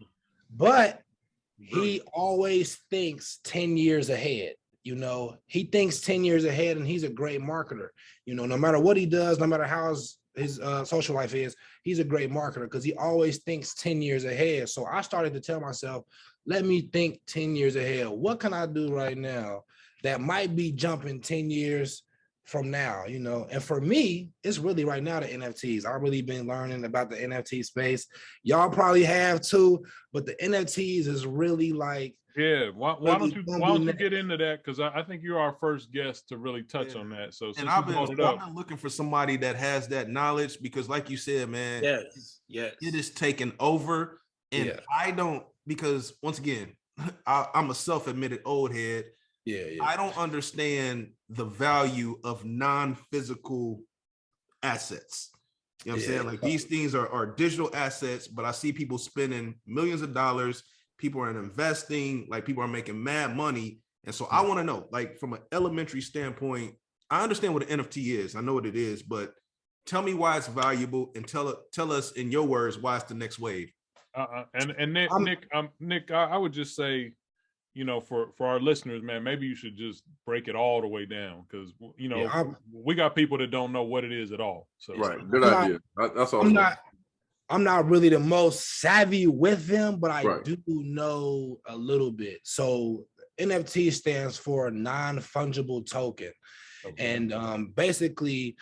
he always thinks 10 years ahead. You know, he thinks 10 years ahead and he's a great marketer. You know, no matter what he does, no matter how his social life is, he's a great marketer because he always thinks 10 years ahead. So I started to tell myself, let me think 10 years ahead. What can I do right now that might be jumping 10 years from now, you know? And for me, it's really right now the NFTs. I've really been learning about the NFT space. Y'all probably have too, but the NFTs is really like, yeah, why don't you get into that? Because I think you're our first guest to really touch on that. So I've been looking for somebody that has that knowledge because, like you said, man, yes, it is taken over, and I don't, because once again, I'm a self-admitted old head. I don't understand the value of non-physical assets. You know what I'm saying? Like these things are digital assets, but I see people spending millions of dollars. People are investing, like people are making mad money. And so I want to know, like from an elementary standpoint, I understand what an NFT is. I know what it is, but tell me why it's valuable and tell us in your words why it's the next wave. And Nick, I would just say, you know, for our listeners, man, maybe you should just break it all the way down because you know we got people that don't know what it is at all. So good idea. That's all. I'm not really the most savvy with them, but I do know a little bit. So NFT stands for non-fungible token. And basically,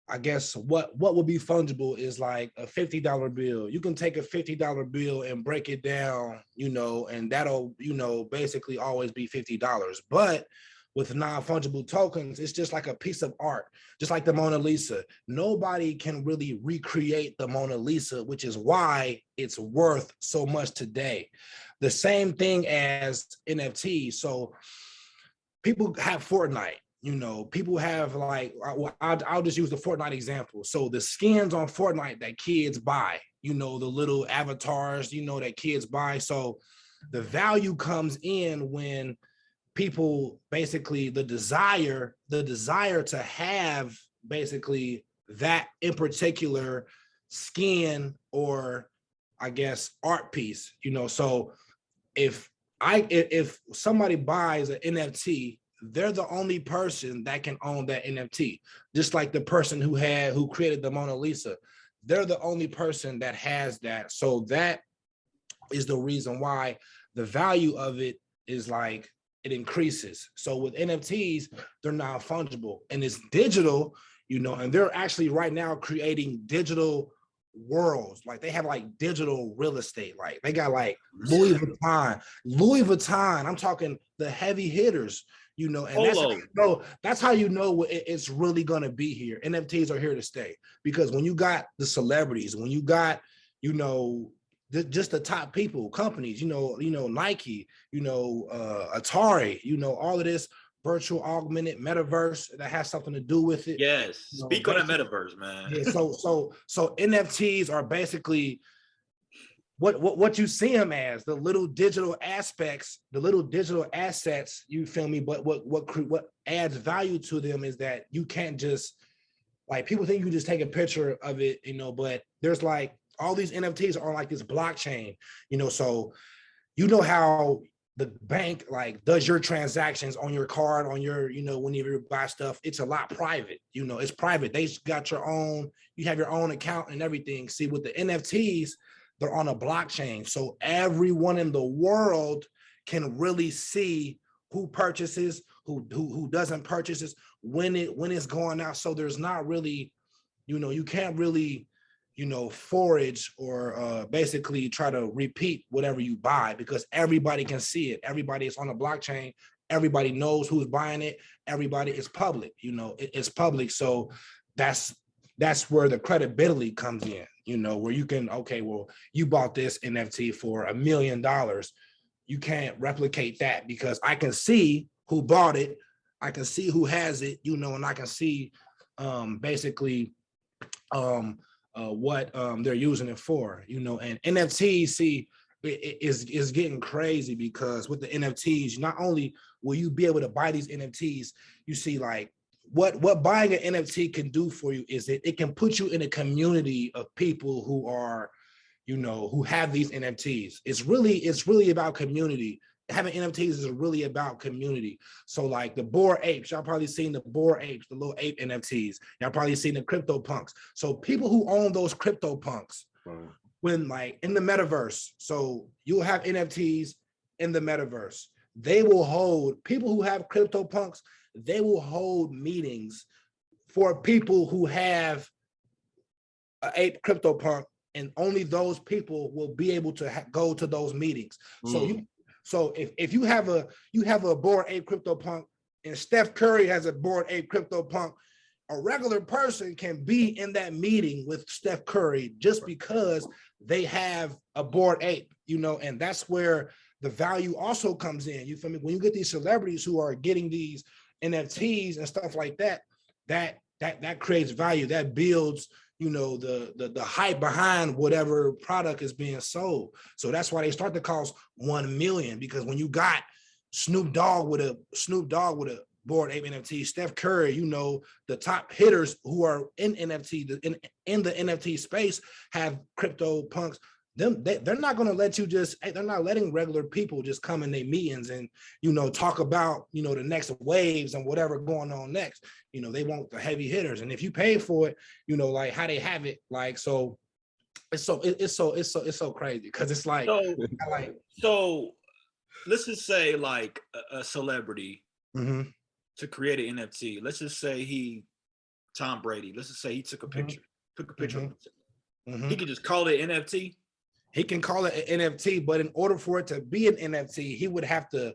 I guess what would be fungible is like a $50 bill. You can take a $50 bill and break it down, you know, and that'll, you know, basically always be $50. But with non-fungible tokens, it's just like a piece of art, just like the Mona Lisa. Nobody can really recreate the Mona Lisa, which is why it's worth so much today. The same thing as NFT. So people have Fortnite. You know, people have like, I'll just use the Fortnite example. So the skins on Fortnite that kids buy, you know, the little avatars, you know, that kids buy. So the value comes in when people basically the desire to have basically that in particular skin or I guess art piece, you know. So if somebody buys an NFT, they're the only person that can own that NFT. Just like the person who created the Mona Lisa, they're the only person that has that. So that is the reason why the value of it is like it increases. So with NFTs, they're non-fungible and it's digital, you know, and they're actually right now creating digital worlds. Like they have like digital real estate. Like they got like Louis Vuitton. I'm talking the heavy hitters, you know, and that's how you know it's really gonna be here. NFTs are here to stay because when you got the celebrities, when you got, you know, just the top people, companies, you know, Nike, you know, Atari, you know, all of this virtual augmented metaverse that has something to do with it. Yes, speak on that metaverse, man. Yeah, so NFTs are basically what you see them as, the little digital aspects, the little digital assets, you feel me? But what adds value to them is that you can't just, like, people think you just take a picture of it, you know, but there's like all these NFTs are like this blockchain, you know, so you know how the bank like does your transactions on your card, on your, you know, whenever you buy stuff, it's a lot private, you know, it's private. They got your own, you have your own account and everything. See, with the NFTs, they're on a blockchain. So everyone in the world can really see who purchases, who doesn't purchases, when it's going out. So there's not really, you know, you can't really, you know, forage or basically try to repeat whatever you buy because everybody can see it. Everybody is on the blockchain. Everybody knows who's buying it. Everybody is public, you know, it's public. So that's where the credibility comes in, you know, where you can, okay, well, you bought this NFT for $1 million. You can't replicate that because I can see who bought it. I can see who has it, you know, and I can see basically what they're using it for, you know. And NFTs, see, is getting crazy because with the NFTs, not only will you be able to buy these NFTs, you see like what buying an NFT can do for you is it can put you in a community of people who are, you know, who have these NFTs. It's really about community. Having NFTs is really about community. So like the Bored Apes, y'all probably seen the Bored Apes, the little ape NFTs. Y'all probably seen the crypto punks. So people who own those crypto punks, when like in the metaverse, so you'll have NFTs in the metaverse. They will hold, people who have crypto punks, they will hold meetings for people who have an ape crypto punk, and only those people will be able to go to those meetings. So if you have a Bored Ape crypto punk and Steph Curry has a Bored Ape crypto punk, a regular person can be in that meeting with Steph Curry just because they have a Bored Ape, you know, and that's where the value also comes in. You feel me? When you get these celebrities who are getting these NFTs and stuff like that, that creates value. That builds, you know, the hype behind whatever product is being sold. So that's why they start to cost 1 million, because when you got Snoop Dogg with a Bored Ape NFT, Steph Curry, you know, the top hitters who are in NFT, in the NFT space have crypto punks. They're not going to let you just, they're not letting regular people just come in their meetings and, you know, talk about, you know, the next waves and whatever going on next. You know, they want the heavy hitters. And if you pay for it, you know, like how they have it, like, so it's so crazy, because it's like, so let's just say like a celebrity to create an NFT. Let's just say Tom Brady, let's just say he took a picture, of himself. He could just call it NFT. He can call it an NFT, but in order for it to be an NFT, he would have to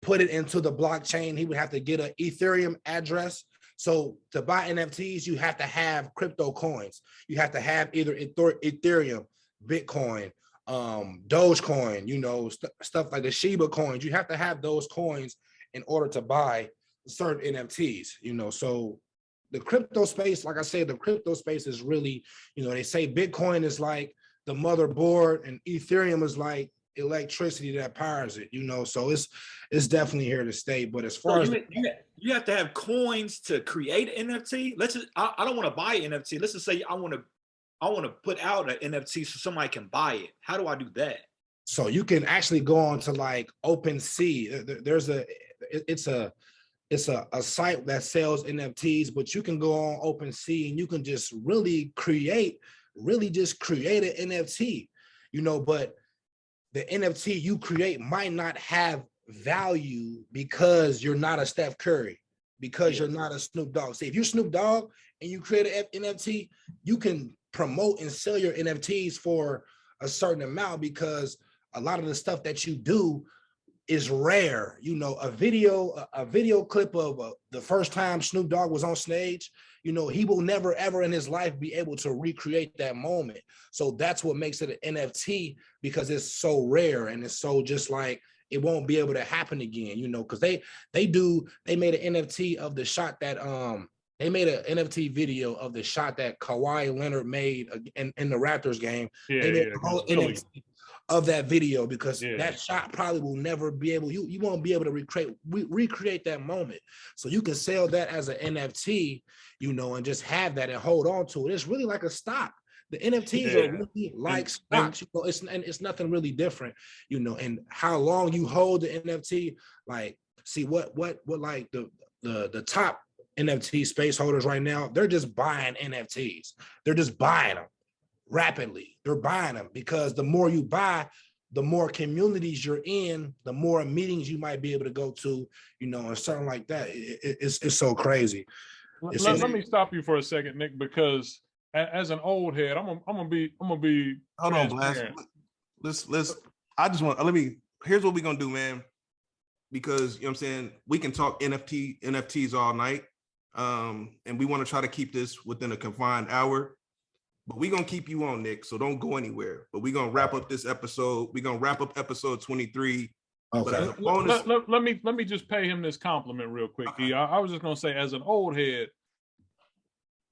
put it into the blockchain. He would have to get an Ethereum address. So to buy NFTs, you have to have crypto coins. You have to have either Ethereum, Bitcoin, Dogecoin, you know, stuff like the Shiba coins. You have to have those coins in order to buy certain NFTs, you know. So the crypto space, like I said, the crypto space is really, you know, they say Bitcoin is like the motherboard and Ethereum is like electricity that powers it, you know. So it's definitely here to stay. But as far as you have to have coins to create an NFT. Let's just, I don't want to buy an NFT. Let's just say I want to put out an NFT so somebody can buy it. How do I do that? So you can actually go on to like OpenSea. There's it's a site that sells NFTs, but you can go on OpenSea and you can just really create an NFT, you know. But the NFT you create might not have value because you're not a Steph Curry, because you're not a Snoop Dogg. See, if you're Snoop Dogg and you create an NFT, you can promote and sell your NFTs for a certain amount, because a lot of the stuff that you do is rare. You know, a video clip of the first time Snoop Dogg was on stage, you know, he will never ever in his life be able to recreate that moment. So that's what makes it an NFT, because it's so rare and it's so just like, it won't be able to happen again, you know, because they made an NFT of the shot that they made an NFT video of the shot that Kawhi Leonard made in the Raptors game. They made a whole NFT of that video, because that shot probably will never be able, you won't be able to recreate that moment. So you can sell that as an NFT, you know, and just have that and hold on to it. It's really like a stock. The NFTs are really like stocks, you know. It's nothing really different, you know. And how long you hold the NFT, like, see what like the top NFT space holders right now, they're just buying NFTs. They're just buying them rapidly. They're buying them because the more you buy, the more communities you're in, the more meetings you might be able to go to, you know, and something like that. It's so crazy. Let me stop you for a second, Nick, because as an old head, I'm gonna be. Hold on, Blast. Here's what we're gonna do, man. Because you know what I'm saying, we can talk NFTs all night. And we want to try to keep this within a confined hour. But we're gonna keep you on, Nick. So don't go anywhere. But we're gonna wrap up this episode. We're gonna wrap up episode 23. Okay. But as a bonus, let me just pay him this compliment real quick. I was just gonna say, as an old head,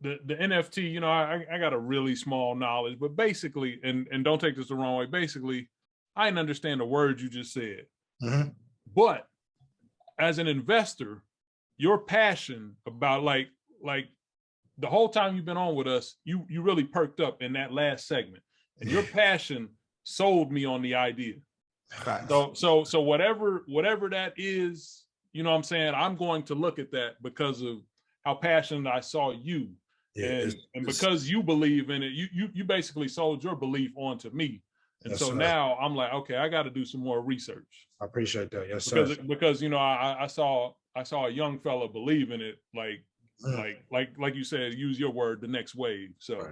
the NFT, you know, I got a really small knowledge, but basically, and don't take this the wrong way, basically, I didn't understand the words you just said. But as an investor, your passion about like the whole time you've been on with us, you really perked up in that last segment, and your passion sold me on the idea. So whatever that is, you know what I'm saying, I'm going to look at that because of how passionate I saw you. And because you believe in it, you basically sold your belief onto me. And so now I'm like, okay, I got to do some more research. I appreciate that. Yes, because, sir. Because, you know, I saw a young fella believe in it, like you said, use your word, the next wave. So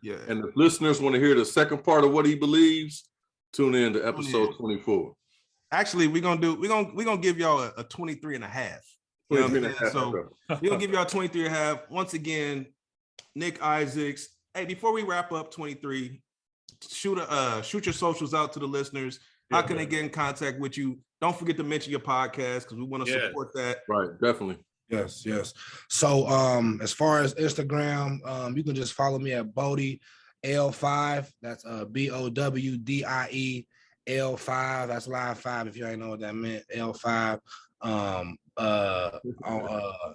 yeah. And if listeners want to hear the second part of what he believes, tune in to episode 24. Actually, we're gonna give y'all a 23 and a half. You know what I mean? So we're gonna give y'all 23 and a half. Once again, Nick Isaacs. Hey, before we wrap up 23, shoot your socials out to the listeners. how can they get in contact with you? Don't forget to mention your podcast because we want to Yeah. support that. Right, definitely. Yes. So as far as Instagram, you can just follow me at Bodie L5. That's BOWDIE L5. That's line 5 if you ain't know what that meant. L5.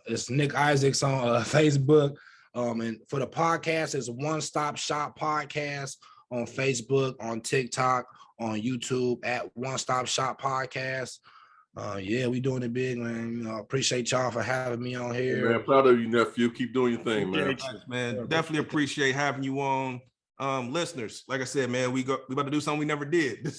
It's Nick Isaacs on Facebook. And for the podcast, it's One Stop Shop Podcast on Facebook, on TikTok, on YouTube at One Stop Shop Podcast. Yeah, we doing it big, man. You know, appreciate y'all for having me on here. Hey, man, proud of you, nephew. Keep doing your thing, man. Thanks, man. Definitely appreciate having you on. Listeners, like I said, man, we about to do something we never did.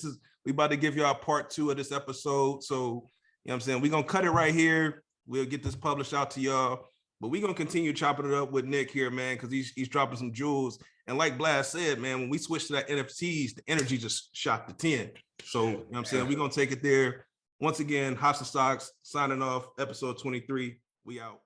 We about to give y'all part 2 of this episode. So, you know what I'm saying? We're gonna cut it right here. We'll get this published out to y'all. But we're gonna continue chopping it up with Nick here, man, because he's dropping some jewels. And like Blast said, man, when we switched to that NFTs, the energy just shot to 10. So, you know what I'm saying? We're gonna take it there. Once again, Hops and Stocks signing off, episode 23. We out.